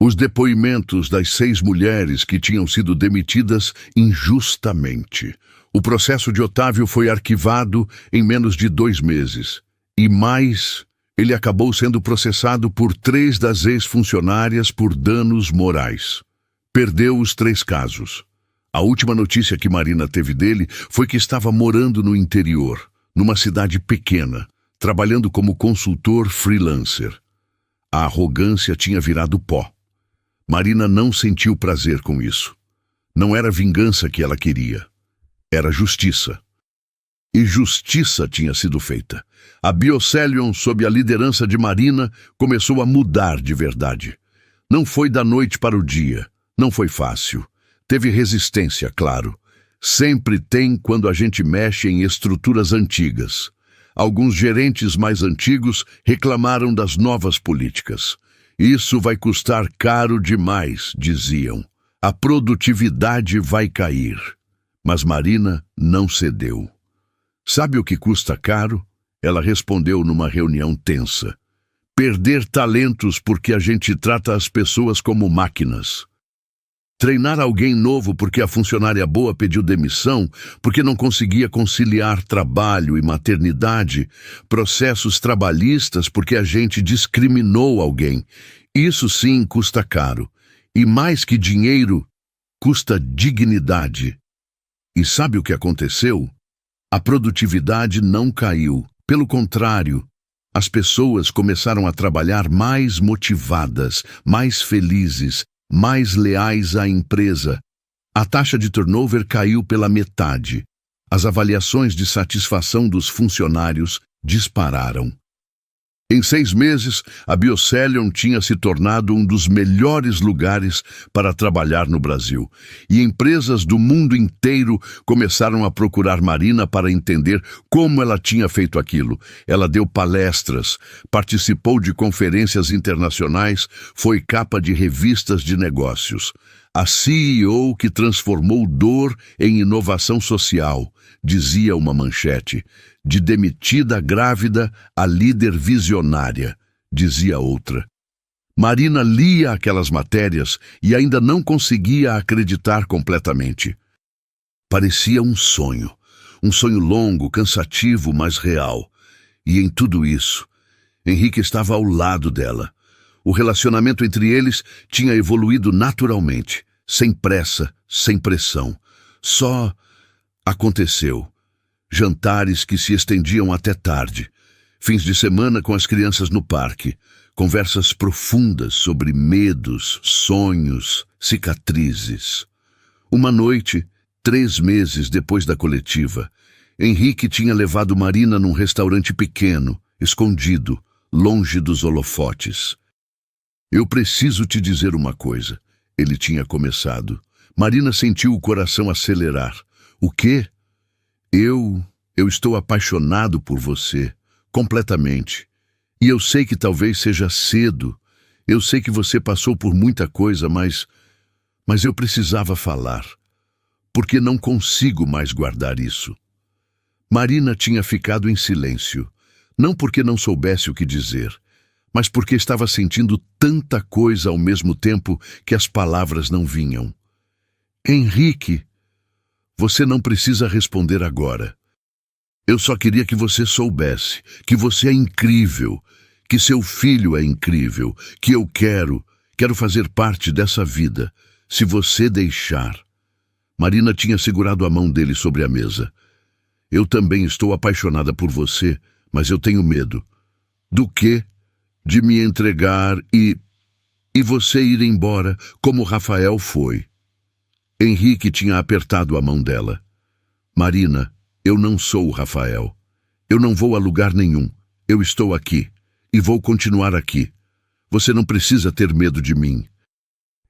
Speaker 1: Os depoimentos das 6 mulheres que tinham sido demitidas injustamente. O processo de Otávio foi arquivado em menos de 2 meses. E mais, ele acabou sendo processado por 3 das ex-funcionárias por danos morais. Perdeu os 3 casos. A última notícia que Marina teve dele foi que estava morando no interior, numa cidade pequena, trabalhando como consultor freelancer. A arrogância tinha virado pó. Marina não sentiu prazer com isso. Não era vingança que ela queria. Era justiça. E justiça tinha sido feita. A Biocelion, sob a liderança de Marina, começou a mudar de verdade. Não foi da noite para o dia. Não foi fácil. Teve resistência, claro. Sempre tem quando a gente mexe em estruturas antigas. Alguns gerentes mais antigos reclamaram das novas políticas. Isso vai custar caro demais, diziam. A produtividade vai cair. Mas Marina não cedeu. Sabe o que custa caro? Ela respondeu numa reunião tensa. Perder talentos porque a gente trata as pessoas como máquinas. Treinar alguém novo porque a funcionária boa pediu demissão, porque não conseguia conciliar trabalho e maternidade, processos trabalhistas porque a gente discriminou alguém. Isso sim custa caro. E mais que dinheiro, custa dignidade. E sabe o que aconteceu? A produtividade não caiu. Pelo contrário, as pessoas começaram a trabalhar mais motivadas, mais felizes, mais leais à empresa. A taxa de turnover caiu pela metade. As avaliações de satisfação dos funcionários dispararam. Em 6 meses, a Biocelion tinha se tornado um dos melhores lugares para trabalhar no Brasil. E empresas do mundo inteiro começaram a procurar Marina para entender como ela tinha feito aquilo. Ela deu palestras, participou de conferências internacionais, foi capa de revistas de negócios. A CEO que transformou dor em inovação social, dizia uma manchete. De demitida grávida a líder visionária, dizia outra. Marina lia aquelas matérias e ainda não conseguia acreditar completamente. Parecia um sonho longo, cansativo, mas real. E em tudo isso, Henrique estava ao lado dela. O relacionamento entre eles tinha evoluído naturalmente, sem pressa, sem pressão. Só aconteceu. Jantares que se estendiam até tarde, fins de semana com as crianças no parque, conversas profundas sobre medos, sonhos, cicatrizes. Uma noite, 3 meses depois da coletiva, Henrique tinha levado Marina num restaurante pequeno, escondido, longe dos holofotes. Eu preciso te dizer uma coisa, ele tinha começado. Marina sentiu o coração acelerar. O quê? Eu estou apaixonado por você, completamente. E eu sei que talvez seja cedo. Eu sei que você passou por muita coisa, mas eu precisava falar. Porque não consigo mais guardar isso. Marina tinha ficado em silêncio. Não porque não soubesse o que dizer, mas porque estava sentindo tanta coisa ao mesmo tempo que as palavras não vinham. Henrique, você não precisa responder agora. Eu só queria que você soubesse que você é incrível, que seu filho é incrível, que eu quero fazer parte dessa vida, se você deixar. Marina tinha segurado a mão dele sobre a mesa. Eu também estou apaixonada por você, mas eu tenho medo. Do quê? De me entregar e você ir embora, como Rafael foi. Henrique tinha apertado a mão dela. Marina, eu não sou o Rafael. Eu não vou a lugar nenhum. Eu estou aqui. E vou continuar aqui. Você não precisa ter medo de mim.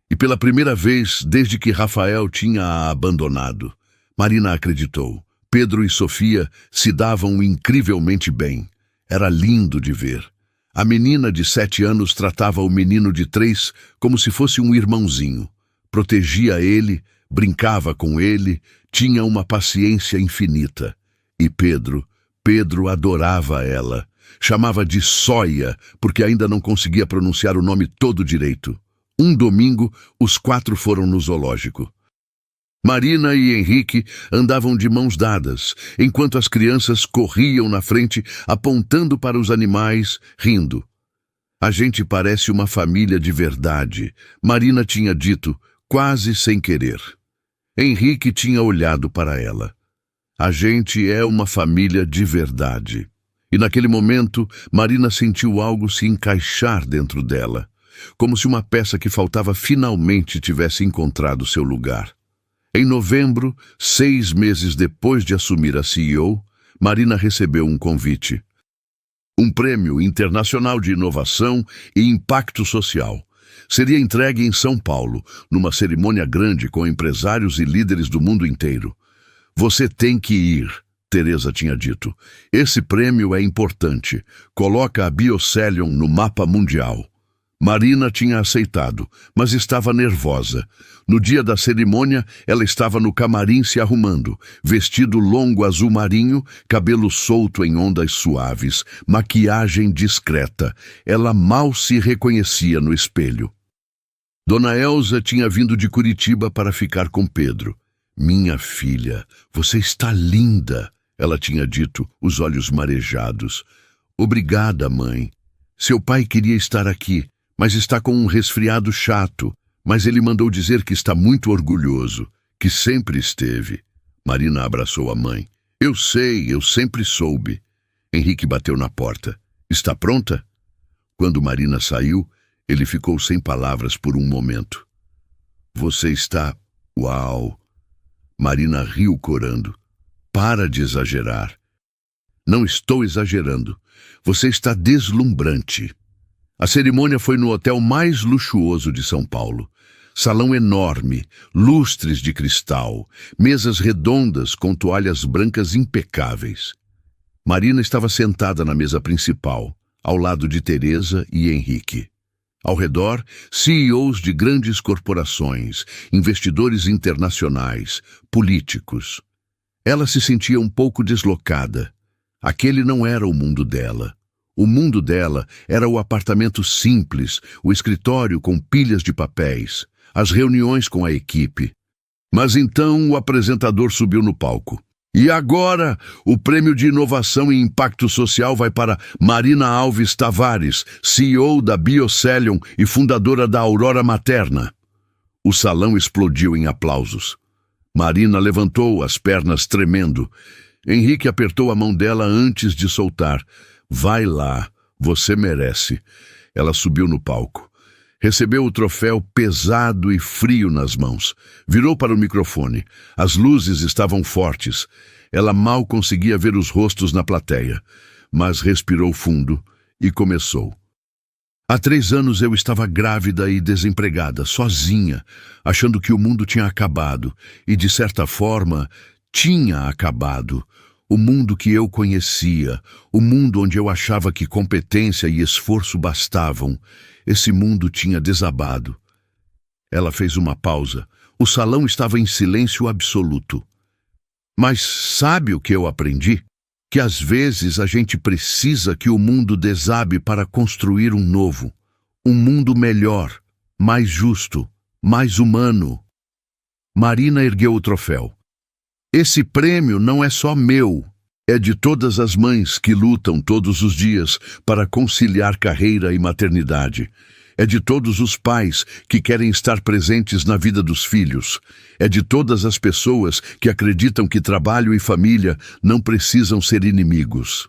Speaker 1: E pela primeira vez, desde que Rafael tinha a abandonado, Marina acreditou. Pedro e Sofia se davam incrivelmente bem. Era lindo de ver. A menina de 7 anos tratava o menino de 3 como se fosse um irmãozinho. Protegia ele, brincava com ele, tinha uma paciência infinita. E Pedro adorava ela. Chamava de Sóia, porque ainda não conseguia pronunciar o nome todo direito. Um domingo, os 4 foram no zoológico. Marina e Henrique andavam de mãos dadas, enquanto as crianças corriam na frente, apontando para os animais, rindo. A gente parece uma família de verdade, Marina tinha dito, quase sem querer. Henrique tinha olhado para ela. A gente é uma família de verdade. E naquele momento, Marina sentiu algo se encaixar dentro dela, como se uma peça que faltava finalmente tivesse encontrado seu lugar. Em novembro, 6 meses depois de assumir a CEO, Marina recebeu um convite. Um prêmio internacional de inovação e impacto social. Seria entregue em São Paulo, numa cerimônia grande com empresários e líderes do mundo inteiro. Você tem que ir, Teresa tinha dito. Esse prêmio é importante. Coloca a Biocelion no mapa mundial. Marina tinha aceitado, mas estava nervosa. No dia da cerimônia, ela estava no camarim se arrumando, vestido longo azul marinho, cabelo solto em ondas suaves, maquiagem discreta. Ela mal se reconhecia no espelho. Dona Elza tinha vindo de Curitiba para ficar com Pedro. Minha filha, você está linda, ela tinha dito, os olhos marejados. Obrigada, mãe. Seu pai queria estar aqui, mas está com um resfriado chato. Mas ele mandou dizer que está muito orgulhoso, que sempre esteve. Marina abraçou a mãe. Eu sei, eu sempre soube. Henrique bateu na porta. Está pronta? Quando Marina saiu, ele ficou sem palavras por um momento. Você está... Uau! Marina riu corando. Para de exagerar. Não estou exagerando. Você está deslumbrante. A cerimônia foi no hotel mais luxuoso de São Paulo. Salão enorme, lustres de cristal, mesas redondas com toalhas brancas impecáveis. Marina estava sentada na mesa principal, ao lado de Teresa e Henrique. Ao redor, CEOs de grandes corporações, investidores internacionais, políticos. Ela se sentia um pouco deslocada. Aquele não era o mundo dela. O mundo dela era o apartamento simples, o escritório com pilhas de papéis, as reuniões com a equipe. Mas então o apresentador subiu no palco. E agora, o Prêmio de Inovação e Impacto Social vai para Marina Alves Tavares, CEO da Biocelium e fundadora da Aurora Materna. O salão explodiu em aplausos. Marina levantou as pernas tremendo. Henrique apertou a mão dela antes de soltar. Vai lá, você merece. Ela subiu no palco. Recebeu o troféu pesado e frio nas mãos. Virou para o microfone. As luzes estavam fortes. Ela mal conseguia ver os rostos na plateia, mas respirou fundo e começou. Há 3 anos eu estava grávida e desempregada, sozinha, achando que o mundo tinha acabado. E, de certa forma, tinha acabado. O mundo que eu conhecia, o mundo onde eu achava que competência e esforço bastavam, esse mundo tinha desabado. Ela fez uma pausa. O salão estava em silêncio absoluto. Mas sabe o que eu aprendi? Que às vezes a gente precisa que o mundo desabe para construir um novo. Um mundo melhor, mais justo, mais humano. Marina ergueu o troféu. Esse prêmio não é só meu. É de todas as mães que lutam todos os dias para conciliar carreira e maternidade. É de todos os pais que querem estar presentes na vida dos filhos. É de todas as pessoas que acreditam que trabalho e família não precisam ser inimigos.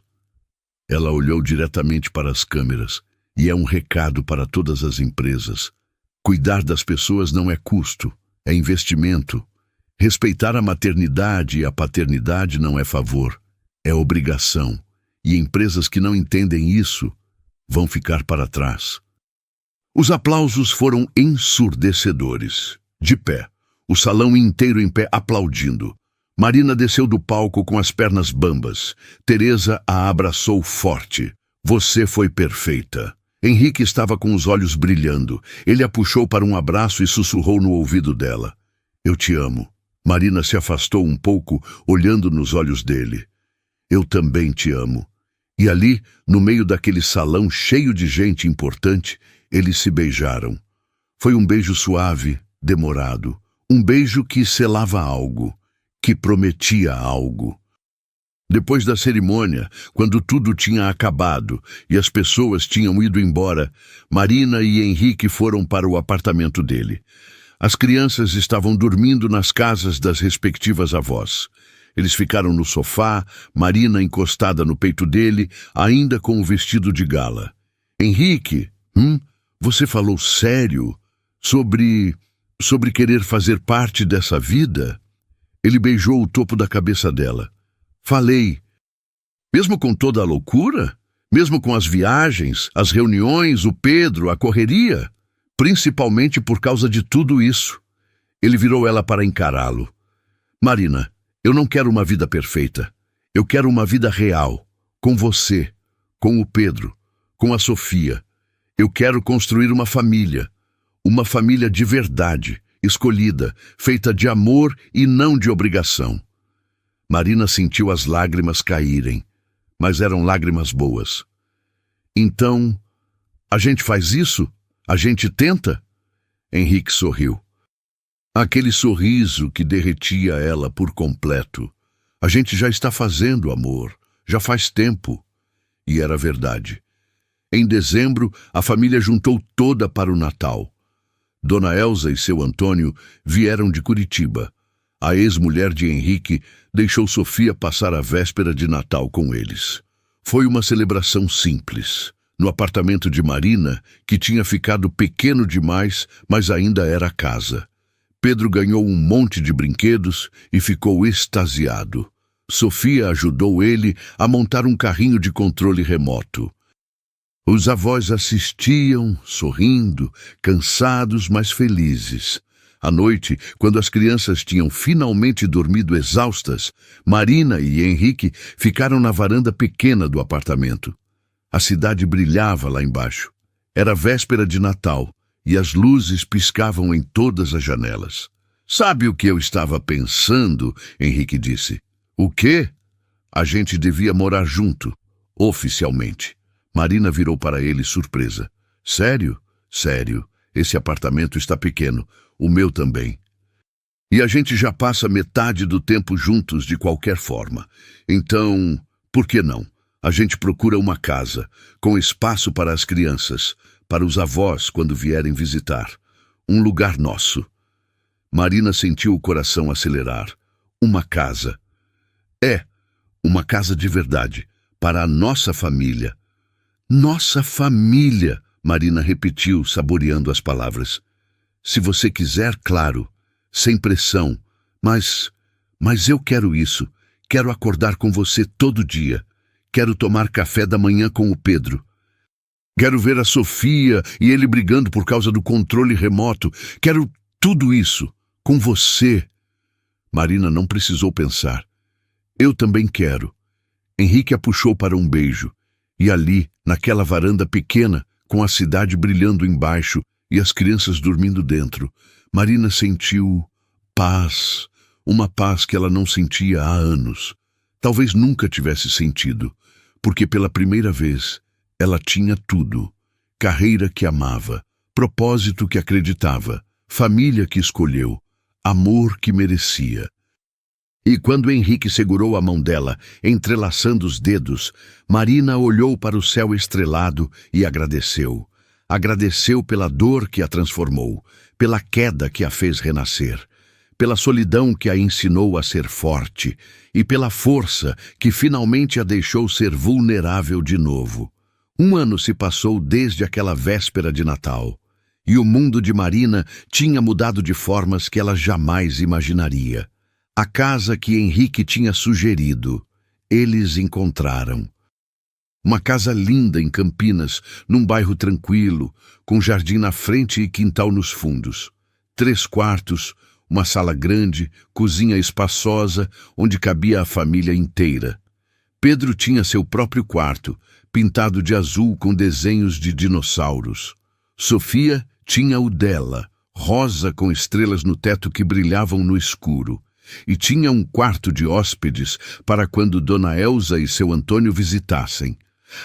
Speaker 1: Ela olhou diretamente para as câmeras, e é um recado para todas as empresas. Cuidar das pessoas não é custo, é investimento. Respeitar a maternidade e a paternidade não é favor. É obrigação, e empresas que não entendem isso vão ficar para trás. Os aplausos foram ensurdecedores. De pé, o salão inteiro em pé aplaudindo. Marina desceu do palco com as pernas bambas. Teresa a abraçou forte. Você foi perfeita. Henrique estava com os olhos brilhando. Ele a puxou para um abraço e sussurrou no ouvido dela. Eu te amo. Marina se afastou um pouco, olhando nos olhos dele. Eu também te amo. E ali, no meio daquele salão cheio de gente importante, eles se beijaram. Foi um beijo suave, demorado. Um beijo que selava algo, que prometia algo. Depois da cerimônia, quando tudo tinha acabado e as pessoas tinham ido embora, Marina e Henrique foram para o apartamento dele. As crianças estavam dormindo nas casas das respectivas avós. Eles ficaram no sofá, Marina encostada no peito dele, ainda com o vestido de gala. Henrique, você falou sério sobre querer fazer parte dessa vida? Ele beijou o topo da cabeça dela. Falei. Mesmo com toda a loucura? Mesmo com as viagens, as reuniões, o Pedro, a correria? Principalmente por causa de tudo isso. Ele virou ela para encará-lo. Marina, eu não quero uma vida perfeita. Eu quero uma vida real. Com você, com o Pedro, com a Sofia. Eu quero construir uma família. Uma família de verdade, escolhida, feita de amor e não de obrigação. Marina sentiu as lágrimas caírem, mas eram lágrimas boas. Então, a gente faz isso? A gente tenta? Henrique sorriu. Aquele sorriso que derretia ela por completo. A gente já está fazendo, amor. Já faz tempo. E era verdade. Em dezembro, a família juntou toda para o Natal. Dona Elza e seu Antônio vieram de Curitiba. A ex-mulher de Henrique deixou Sofia passar a véspera de Natal com eles. Foi uma celebração simples, no apartamento de Marina, que tinha ficado pequeno demais, mas ainda era casa. Pedro ganhou um monte de brinquedos e ficou extasiado. Sofia ajudou ele a montar um carrinho de controle remoto. Os avós assistiam, sorrindo, cansados, mas felizes. À noite, quando as crianças tinham finalmente dormido exaustas, Marina e Henrique ficaram na varanda pequena do apartamento. A cidade brilhava lá embaixo. Era véspera de Natal e as luzes piscavam em todas as janelas. "Sabe o que eu estava pensando?" Henrique disse. "O quê?" "A gente devia morar junto, oficialmente." Marina virou para ele surpresa. "Sério?" "Sério. Esse apartamento está pequeno. O meu também. E a gente já passa metade do tempo juntos de qualquer forma. Então, por que não? A gente procura uma casa, com espaço para as crianças, para os avós quando vierem visitar. Um lugar nosso." Marina sentiu o coração acelerar. Uma casa. Uma casa de verdade, para a nossa família. "Nossa família", Marina repetiu, saboreando as palavras. "Se você quiser, claro, sem pressão, mas eu quero isso. Quero acordar com você todo dia. Quero tomar café da manhã com o Pedro. Quero ver a Sofia e ele brigando por causa do controle remoto. Quero tudo isso, com você." Marina não precisou pensar. "Eu também quero." Henrique a puxou para um beijo. E ali, naquela varanda pequena, com a cidade brilhando embaixo e as crianças dormindo dentro, Marina sentiu paz, uma paz que ela não sentia há anos. Talvez nunca tivesse sentido, porque pela primeira vez ela tinha tudo: carreira que amava, propósito que acreditava, família que escolheu, amor que merecia. E quando Henrique segurou a mão dela, entrelaçando os dedos, Marina olhou para o céu estrelado e agradeceu. Agradeceu pela dor que a transformou, pela queda que a fez renascer, pela solidão que a ensinou a ser forte e pela força que finalmente a deixou ser vulnerável de novo. 1 ano se passou desde aquela véspera de Natal, e o mundo de Marina tinha mudado de formas que ela jamais imaginaria. A casa que Henrique tinha sugerido, eles encontraram. Uma casa linda em Campinas, num bairro tranquilo, com jardim na frente e quintal nos fundos. 3 quartos, uma sala grande, cozinha espaçosa, onde cabia a família inteira. Pedro tinha seu próprio quarto, pintado de azul com desenhos de dinossauros. Sofia tinha o dela, rosa com estrelas no teto que brilhavam no escuro. E tinha um quarto de hóspedes para quando Dona Elza e seu Antônio visitassem.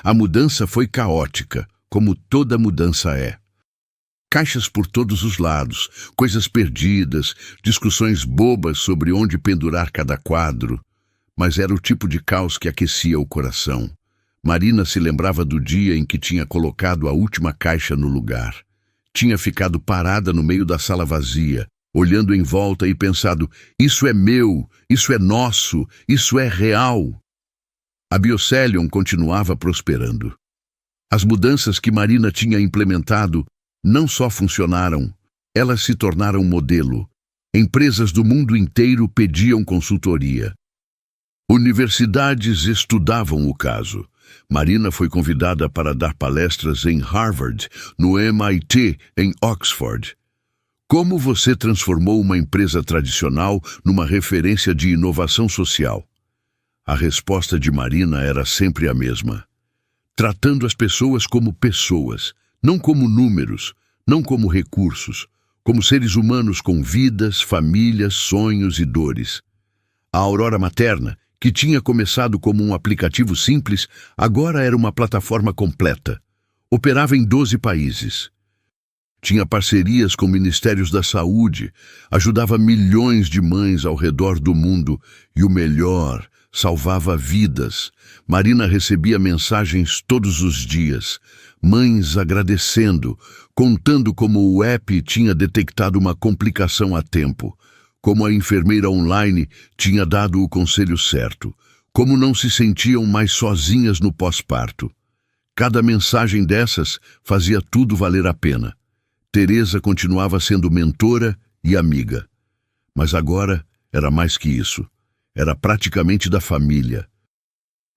Speaker 1: A mudança foi caótica, como toda mudança é. Caixas por todos os lados, coisas perdidas, discussões bobas sobre onde pendurar cada quadro. Mas era o tipo de caos que aquecia o coração. Marina se lembrava do dia em que tinha colocado a última caixa no lugar. Tinha ficado parada no meio da sala vazia, olhando em volta e pensado: isso é meu, isso é nosso, isso é real. A Biocelion continuava prosperando. As mudanças que Marina tinha implementado não só funcionaram, elas se tornaram modelo. Empresas do mundo inteiro pediam consultoria. Universidades estudavam o caso. Marina foi convidada para dar palestras em Harvard, no MIT, em Oxford. Como você transformou uma empresa tradicional numa referência de inovação social? A resposta de Marina era sempre a mesma. Tratando as pessoas como pessoas, não como números, não como recursos, como seres humanos com vidas, famílias, sonhos e dores. A Aurora Materna, que tinha começado como um aplicativo simples, agora era uma plataforma completa. Operava em 12 países. Tinha parcerias com ministérios da saúde, ajudava milhões de mães ao redor do mundo e, o melhor, salvava vidas. Marina recebia mensagens todos os dias, mães agradecendo, contando como o app tinha detectado uma complicação a tempo, como a enfermeira online tinha dado o conselho certo, como não se sentiam mais sozinhas no pós-parto. Cada mensagem dessas fazia tudo valer a pena. Teresa continuava sendo mentora e amiga. Mas agora era mais que isso. era praticamente da família.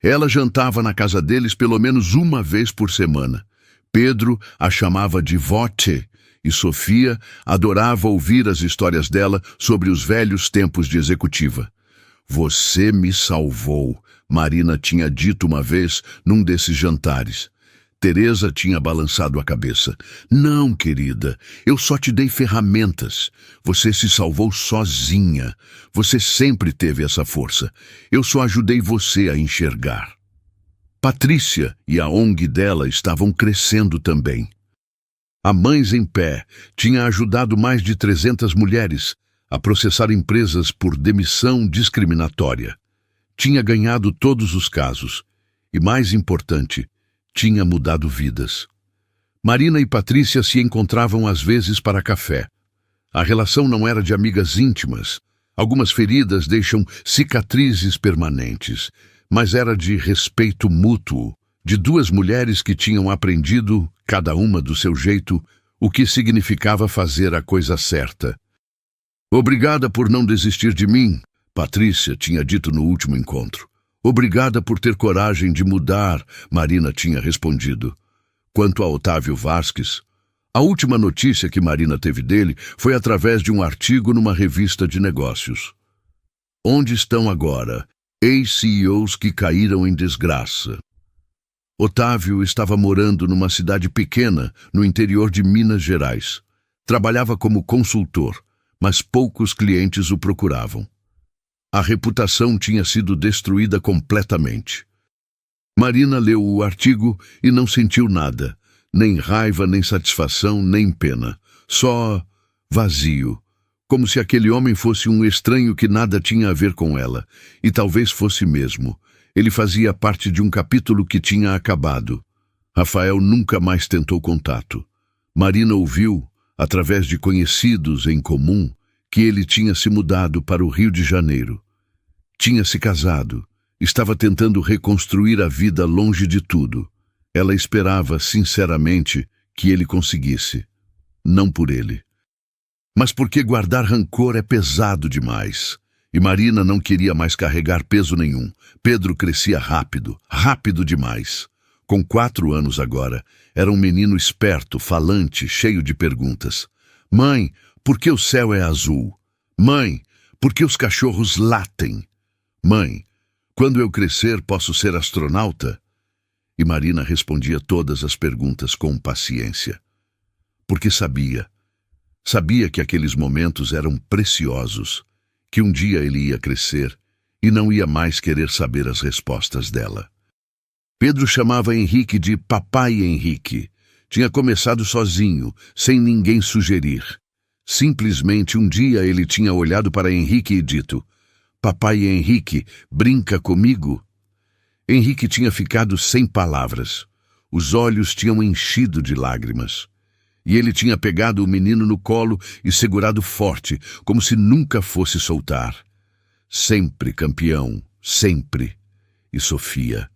Speaker 1: Ela jantava na casa deles pelo menos uma vez por semana. Pedro a chamava de Voce e Sofia adorava ouvir as histórias dela sobre os velhos tempos de executiva. Você me salvou, Marina tinha dito uma vez num desses jantares. Teresa tinha balançado a cabeça. Não, querida, eu só te dei ferramentas. Você se salvou sozinha. Você sempre teve essa força. Eu só ajudei você a enxergar. Patrícia e a ONG dela estavam crescendo também. A Mães em Pé tinha ajudado mais de 300 mulheres a processar empresas por demissão discriminatória. Tinha ganhado todos os casos e, mais importante, tinha mudado vidas. Marina e Patrícia se encontravam às vezes para café. A relação não era de amigas íntimas. Algumas feridas deixam cicatrizes permanentes, mas era de respeito mútuo, de duas mulheres que tinham aprendido, cada uma do seu jeito, o que significava fazer a coisa certa. Obrigada por não desistir de mim, Patrícia tinha dito no último encontro. Obrigada por ter coragem de mudar, Marina tinha respondido. Quanto a Otávio Vasques, a última notícia que Marina teve dele foi através de um artigo numa revista de negócios. Onde estão agora ex-CEOs que caíram em desgraça? Otávio estava morando numa cidade pequena no interior de Minas Gerais. Trabalhava como consultor, mas poucos clientes o procuravam. A reputação tinha sido destruída completamente. Marina leu o artigo e não sentiu nada, nem raiva, nem satisfação, nem pena. Só vazio, como se aquele homem fosse um estranho que nada tinha a ver com ela, e talvez fosse mesmo. Ele fazia parte de um capítulo que tinha acabado. Rafael nunca mais tentou contato. Marina ouviu, através de conhecidos em comum, que ele tinha se mudado para o Rio de Janeiro. Tinha se casado, estava tentando reconstruir a vida longe de tudo. Ela esperava, sinceramente, que ele conseguisse. Não por ele. Mas porque guardar rancor é pesado demais. E Marina não queria mais carregar peso nenhum. Pedro crescia rápido, rápido demais. Com 4 anos agora, era um menino esperto, falante, cheio de perguntas. Mãe, por que o céu é azul? Mãe, por que os cachorros latem? Mãe, quando eu crescer posso ser astronauta? E Marina respondia todas as perguntas com paciência. Porque sabia que aqueles momentos eram preciosos, que um dia ele ia crescer e não ia mais querer saber as respostas dela. Pedro chamava Henrique de Papai Henrique. Tinha começado sozinho, sem ninguém sugerir. Simplesmente um dia ele tinha olhado para Henrique e dito: Papai Henrique, brinca comigo? Henrique tinha ficado sem palavras. Os olhos tinham enchido de lágrimas. E ele tinha pegado o menino no colo e segurado forte, como se nunca fosse soltar. Sempre campeão, sempre. E Sofia?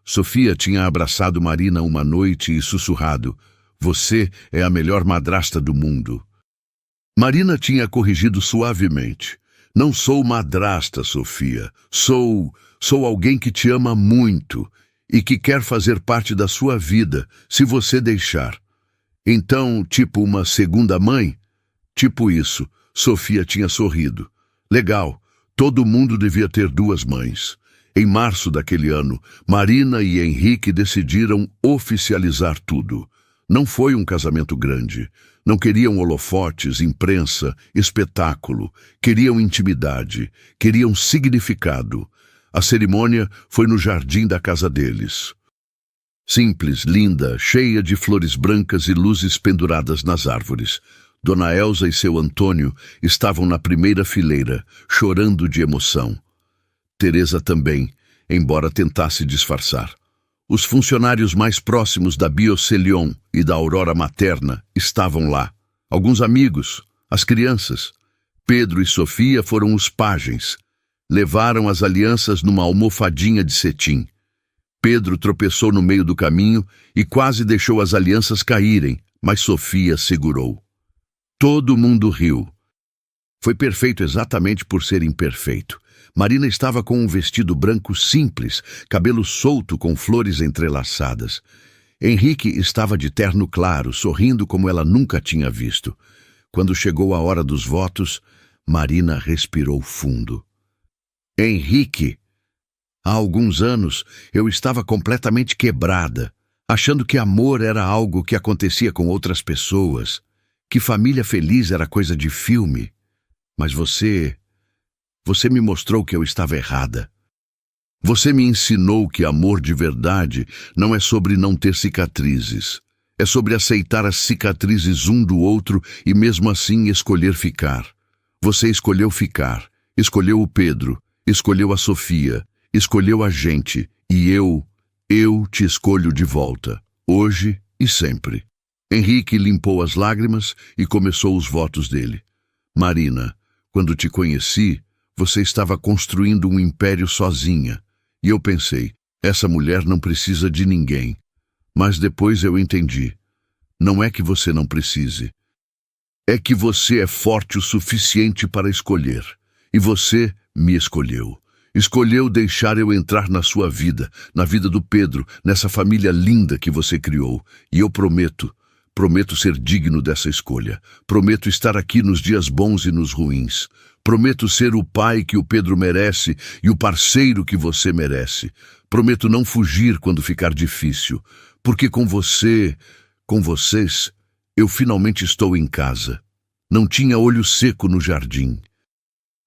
Speaker 1: Sofia tinha abraçado Marina uma noite e sussurrado: Você é a melhor madrasta do mundo. Marina tinha corrigido suavemente: Não sou madrasta, Sofia. Sou alguém que te ama muito e que quer fazer parte da sua vida, se você deixar. Então, tipo uma segunda mãe? Tipo isso, Sofia tinha sorrido. Legal, todo mundo devia ter 2 mães. Em março daquele ano, Marina e Henrique decidiram oficializar tudo. Não foi um casamento grande. Não queriam holofotes, imprensa, espetáculo. Queriam intimidade. Queriam significado. A cerimônia foi no jardim da casa deles. Simples, linda, cheia de flores brancas e luzes penduradas nas árvores. Dona Elsa e seu Antônio estavam na primeira fileira, chorando de emoção. Teresa também, embora tentasse disfarçar. Os funcionários mais próximos da Biocelion e da Aurora Materna estavam lá. Alguns amigos, as crianças. Pedro e Sofia foram os pajens. Levaram as alianças numa almofadinha de cetim. Pedro tropeçou no meio do caminho e quase deixou as alianças caírem, mas Sofia segurou. Todo mundo riu. Foi perfeito exatamente por ser imperfeito. Marina estava com um vestido branco simples, cabelo solto com flores entrelaçadas. Henrique estava de terno claro, sorrindo como ela nunca tinha visto. Quando chegou a hora dos votos, Marina respirou fundo. Henrique! Há alguns anos eu estava completamente quebrada, achando que amor era algo que acontecia com outras pessoas, que família feliz era coisa de filme. Mas você me mostrou que eu estava errada. Você me ensinou que amor de verdade não é sobre não ter cicatrizes. É sobre aceitar as cicatrizes um do outro e mesmo assim escolher ficar. Você escolheu ficar, escolheu o Pedro, escolheu a Sofia, escolheu a gente e eu te escolho de volta, hoje e sempre. Henrique limpou as lágrimas e começou os votos dele. Marina, quando te conheci, você estava construindo um império sozinha. E eu pensei, essa mulher não precisa de ninguém. Mas depois eu entendi. Não é que você não precise. É que você é forte o suficiente para escolher. E você me escolheu. Escolheu deixar eu entrar na sua vida, na vida do Pedro, nessa família linda que você criou. E eu prometo ser digno dessa escolha. Prometo estar aqui nos dias bons e nos ruins. Prometo ser o pai que o Pedro merece e o parceiro que você merece. Prometo não fugir quando ficar difícil, porque com vocês, eu finalmente estou em casa. Não tinha olho seco no jardim.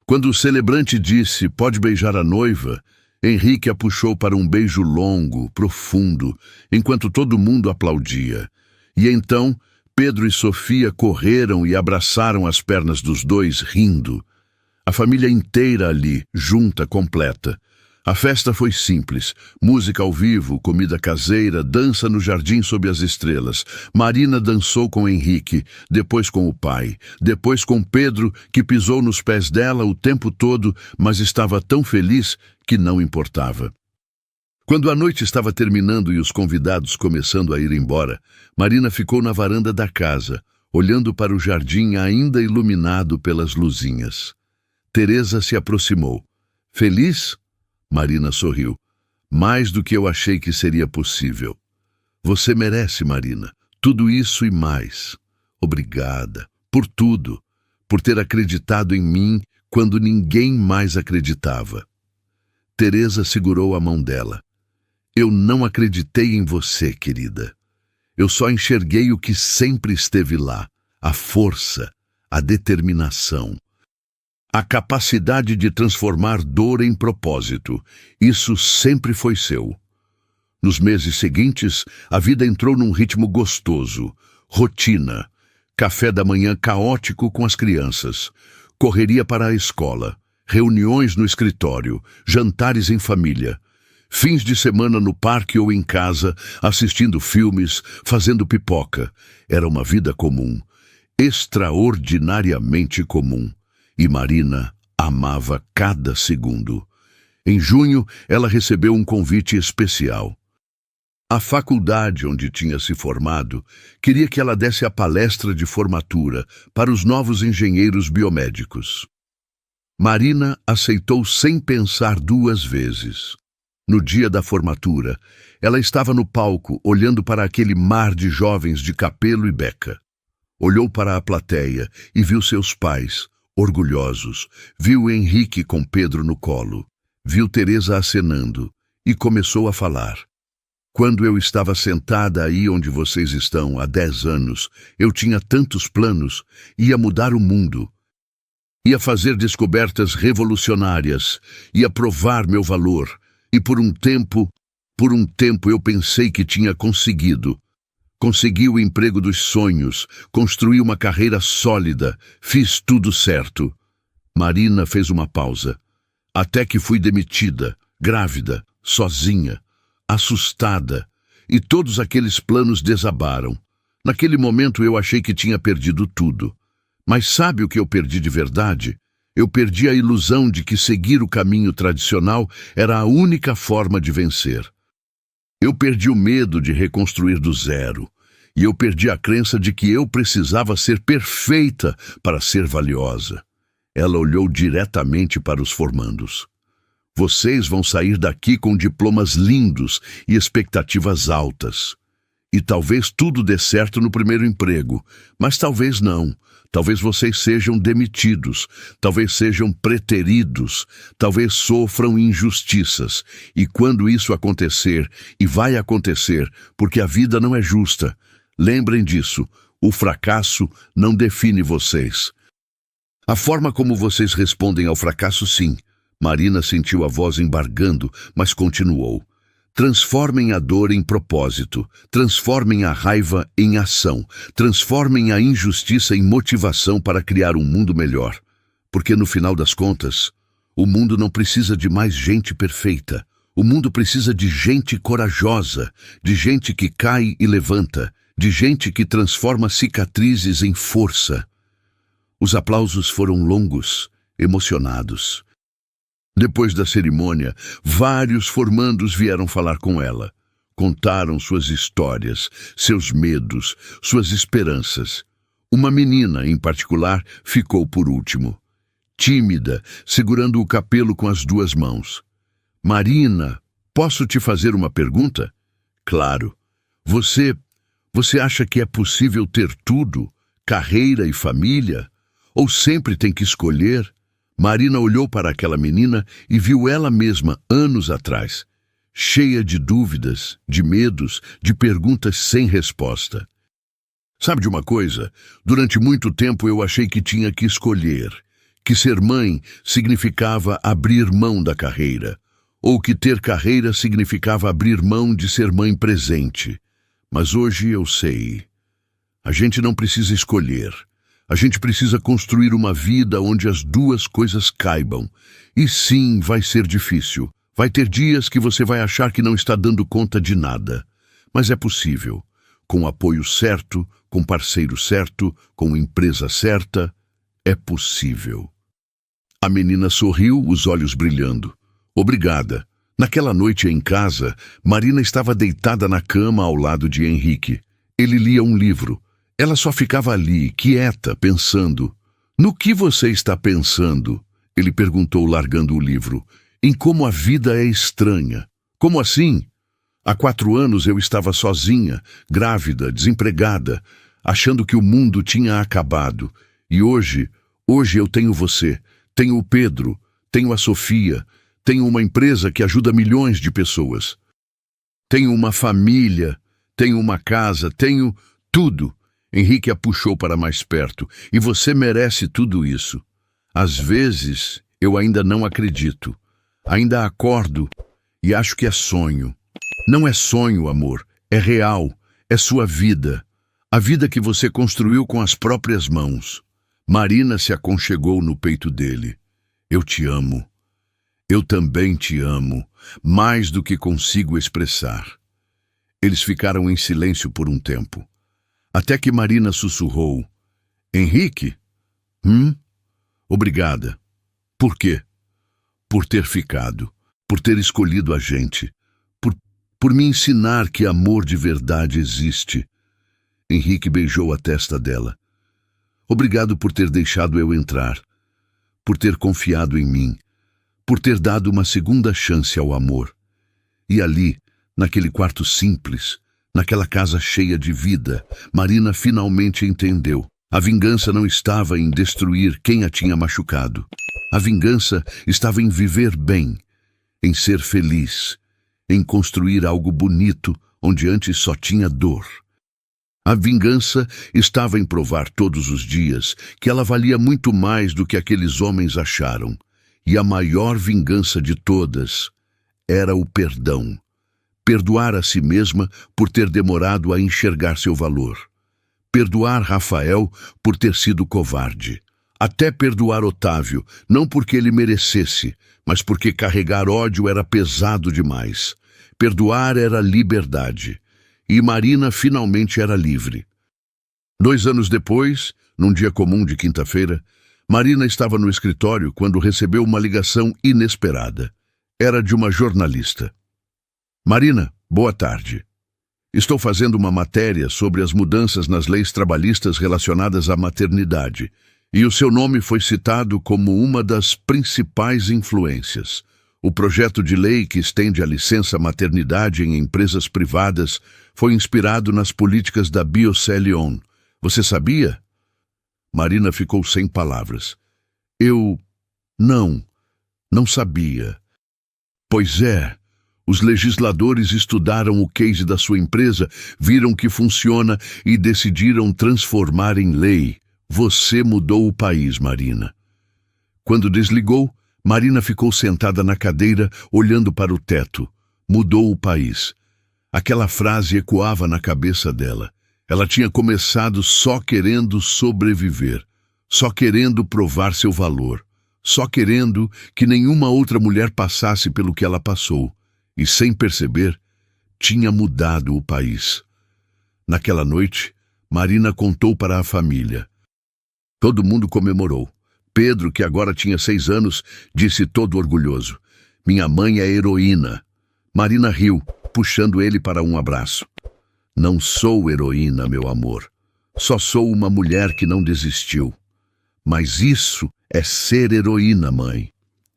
Speaker 1: Quando o celebrante disse, pode beijar a noiva, Henrique a puxou para um beijo longo, profundo, enquanto todo mundo aplaudia. E então, Pedro e Sofia correram e abraçaram as pernas dos dois, rindo. A família inteira ali, junta, completa. A festa foi simples, música ao vivo, comida caseira, dança no jardim sob as estrelas. Marina dançou com Henrique, depois com o pai, depois com Pedro, que pisou nos pés dela o tempo todo, mas estava tão feliz que não importava. Quando a noite estava terminando e os convidados começando a ir embora, Marina ficou na varanda da casa, olhando para o jardim ainda iluminado pelas luzinhas. Teresa se aproximou. Feliz? Marina sorriu. Mais do que eu achei que seria possível. Você merece, Marina, tudo isso e mais. Obrigada. Por tudo. Por ter acreditado em mim quando ninguém mais acreditava. Teresa segurou a mão dela. Eu não acreditei em você, querida. Eu só enxerguei o que sempre esteve lá. A força, a determinação. A capacidade de transformar dor em propósito. Isso sempre foi seu. Nos meses seguintes, a vida entrou num ritmo gostoso. Rotina. Café da manhã caótico com as crianças. Correria para a escola. Reuniões no escritório. Jantares em família. Fins de semana no parque ou em casa, assistindo filmes, fazendo pipoca. Era uma vida comum. Extraordinariamente comum. E Marina amava cada segundo. Em junho, ela recebeu um convite especial. A faculdade onde tinha se formado queria que ela desse a palestra de formatura para os novos engenheiros biomédicos. Marina aceitou sem pensar duas vezes. No dia da formatura, ela estava no palco olhando para aquele mar de jovens de Capelo e Beca. Olhou para a plateia e viu seus pais, orgulhosos, viu Henrique com Pedro no colo, viu Teresa acenando e começou a falar. Quando eu estava sentada aí onde vocês estão há 10 anos, eu tinha tantos planos, ia mudar o mundo. Ia fazer descobertas revolucionárias, ia provar meu valor, e por um tempo eu pensei que tinha conseguido. Consegui o emprego dos sonhos, construí uma carreira sólida, fiz tudo certo. Marina fez uma pausa. Até que fui demitida, grávida, sozinha, assustada, e todos aqueles planos desabaram. Naquele momento eu achei que tinha perdido tudo. Mas sabe o que eu perdi de verdade? Eu perdi a ilusão de que seguir o caminho tradicional era a única forma de vencer. Eu perdi o medo de reconstruir do zero. E eu perdi a crença de que eu precisava ser perfeita para ser valiosa. Ela olhou diretamente para os formandos. Vocês vão sair daqui com diplomas lindos e expectativas altas. E talvez tudo dê certo no primeiro emprego, mas talvez não. Talvez vocês sejam demitidos, talvez sejam preteridos, talvez sofram injustiças. E quando isso acontecer, e vai acontecer, porque a vida não é justa, lembrem disso, o fracasso não define vocês. A forma como vocês respondem ao fracasso, sim. Marina sentiu a voz embargando, mas continuou. Transformem a dor em propósito, transformem a raiva em ação, transformem a injustiça em motivação para criar um mundo melhor. Porque no final das contas, o mundo não precisa de mais gente perfeita. O mundo precisa de gente corajosa, de gente que cai e levanta, de gente que transforma cicatrizes em força. Os aplausos foram longos, emocionados. Depois da cerimônia, vários formandos vieram falar com ela. Contaram suas histórias, seus medos, suas esperanças. Uma menina, em particular, ficou por último. Tímida, segurando o cabelo com as duas mãos. Marina, posso te fazer uma pergunta? Claro. Você acha que é possível ter tudo? Carreira e família? Ou sempre tem que escolher? Marina olhou para aquela menina e viu ela mesma anos atrás, cheia de dúvidas, de medos, de perguntas sem resposta. Sabe de uma coisa? Durante muito tempo eu achei que tinha que escolher, que ser mãe significava abrir mão da carreira, ou que ter carreira significava abrir mão de ser mãe presente. Mas hoje eu sei. A gente não precisa escolher. A gente precisa construir uma vida onde as duas coisas caibam. E sim, vai ser difícil. Vai ter dias que você vai achar que não está dando conta de nada. Mas é possível. Com o apoio certo, com parceiro certo, com empresa certa, é possível. A menina sorriu, os olhos brilhando. Obrigada. Naquela noite em casa, Marina estava deitada na cama ao lado de Henrique. Ele lia um livro. Ela só ficava ali, quieta, pensando. No que você está pensando? Ele perguntou, largando o livro. Em como a vida é estranha. Como assim? Há 4 anos eu estava sozinha, grávida, desempregada, achando que o mundo tinha acabado. E hoje eu tenho você, tenho o Pedro, tenho a Sofia, tenho uma empresa que ajuda milhões de pessoas. Tenho uma família, tenho uma casa, tenho tudo. Henrique a puxou para mais perto. E você merece tudo isso. Às vezes, eu ainda não acredito. Ainda acordo e acho que é sonho. Não é sonho, amor. É real. É sua vida. A vida que você construiu com as próprias mãos. Marina se aconchegou no peito dele. Eu te amo. Eu também te amo. Mais do que consigo expressar. Eles ficaram em silêncio por um tempo. Até que Marina sussurrou. Henrique? Obrigada. Por quê? Por ter ficado. Por ter escolhido a gente. Por me ensinar que amor de verdade existe. Henrique beijou a testa dela. Obrigado por ter deixado eu entrar. Por ter confiado em mim. Por ter dado uma segunda chance ao amor. E ali, naquele quarto simples, naquela casa cheia de vida, Marina finalmente entendeu. A vingança não estava em destruir quem a tinha machucado. A vingança estava em viver bem, em ser feliz, em construir algo bonito onde antes só tinha dor. A vingança estava em provar todos os dias que ela valia muito mais do que aqueles homens acharam. E a maior vingança de todas era o perdão. Perdoar a si mesma por ter demorado a enxergar seu valor. Perdoar Rafael por ter sido covarde. Até perdoar Otávio, não porque ele merecesse, mas porque carregar ódio era pesado demais. Perdoar era liberdade. E Marina finalmente era livre. 2 anos depois, num dia comum de quinta-feira, Marina estava no escritório quando recebeu uma ligação inesperada. Era de uma jornalista. Marina, boa tarde. Estou fazendo uma matéria sobre as mudanças nas leis trabalhistas relacionadas à maternidade. E o seu nome foi citado como uma das principais influências. O projeto de lei que estende a licença maternidade em empresas privadas foi inspirado nas políticas da Biocé Lyon. Você sabia? Marina ficou sem palavras. Não sabia. Pois é, os legisladores estudaram o case da sua empresa, viram que funciona e decidiram transformar em lei. Você mudou o país, Marina. Quando desligou, Marina ficou sentada na cadeira, olhando para o teto. Mudou o país. Aquela frase ecoava na cabeça dela. Ela tinha começado só querendo sobreviver, só querendo provar seu valor, só querendo que nenhuma outra mulher passasse pelo que ela passou. E, sem perceber, tinha mudado o país. Naquela noite, Marina contou para a família. Todo mundo comemorou. Pedro, que agora tinha 6 anos, disse todo orgulhoso: "Minha mãe é heroína." Marina riu, puxando ele para um abraço. "Não sou heroína, meu amor. Só sou uma mulher que não desistiu. Mas isso é ser heroína, mãe."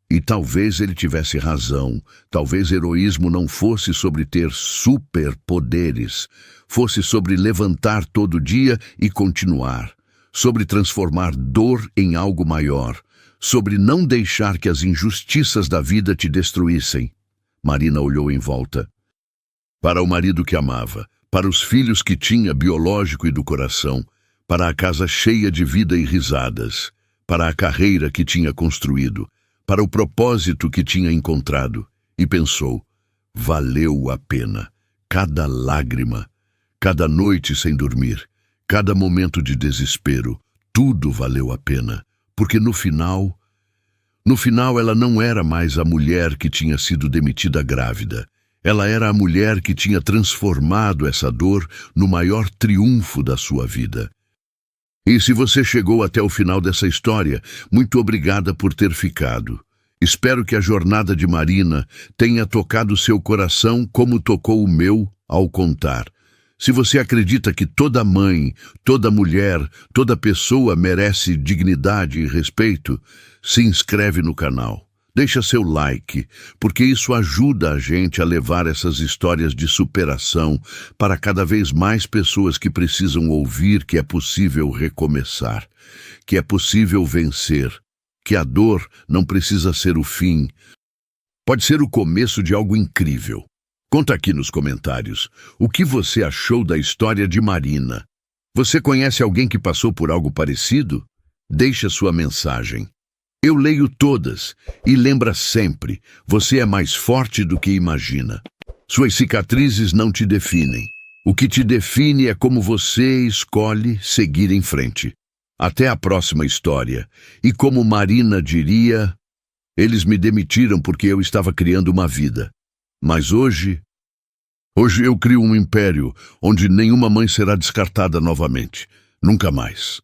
Speaker 1: E talvez ele tivesse razão. Talvez heroísmo não fosse sobre ter superpoderes. Fosse sobre levantar todo dia e continuar. Sobre transformar dor em algo maior. Sobre não deixar que as injustiças da vida te destruíssem. Marina olhou em volta. Para o marido que amava. Para os filhos que tinha, biológico e do coração. Para a casa cheia de vida e risadas. Para a carreira que tinha construído. Para o propósito que tinha encontrado, e pensou: valeu a pena. Cada lágrima, cada noite sem dormir, cada momento de desespero, tudo valeu a pena, porque no final ela não era mais a mulher que tinha sido demitida grávida. Ela era a mulher que tinha transformado essa dor no maior triunfo da sua vida. E se você chegou até o final dessa história, muito obrigada por ter ficado. Espero que a jornada de Marina tenha tocado seu coração como tocou o meu ao contar. Se você acredita que toda mãe, toda mulher, toda pessoa merece dignidade e respeito, se inscreve no canal. Deixa seu like, porque isso ajuda a gente a levar essas histórias de superação para cada vez mais pessoas que precisam ouvir que é possível recomeçar, que é possível vencer, que a dor não precisa ser o fim, pode ser o começo de algo incrível. Conta aqui nos comentários o que você achou da história de Marina. Você conhece alguém que passou por algo parecido? Deixa sua mensagem. Eu leio todas e lembra sempre, você é mais forte do que imagina. Suas cicatrizes não te definem. O que te define é como você escolhe seguir em frente. Até a próxima história. E como Marina diria, eles me demitiram porque eu estava criando uma vida. Mas hoje eu crio um império onde nenhuma mãe será descartada novamente. Nunca mais.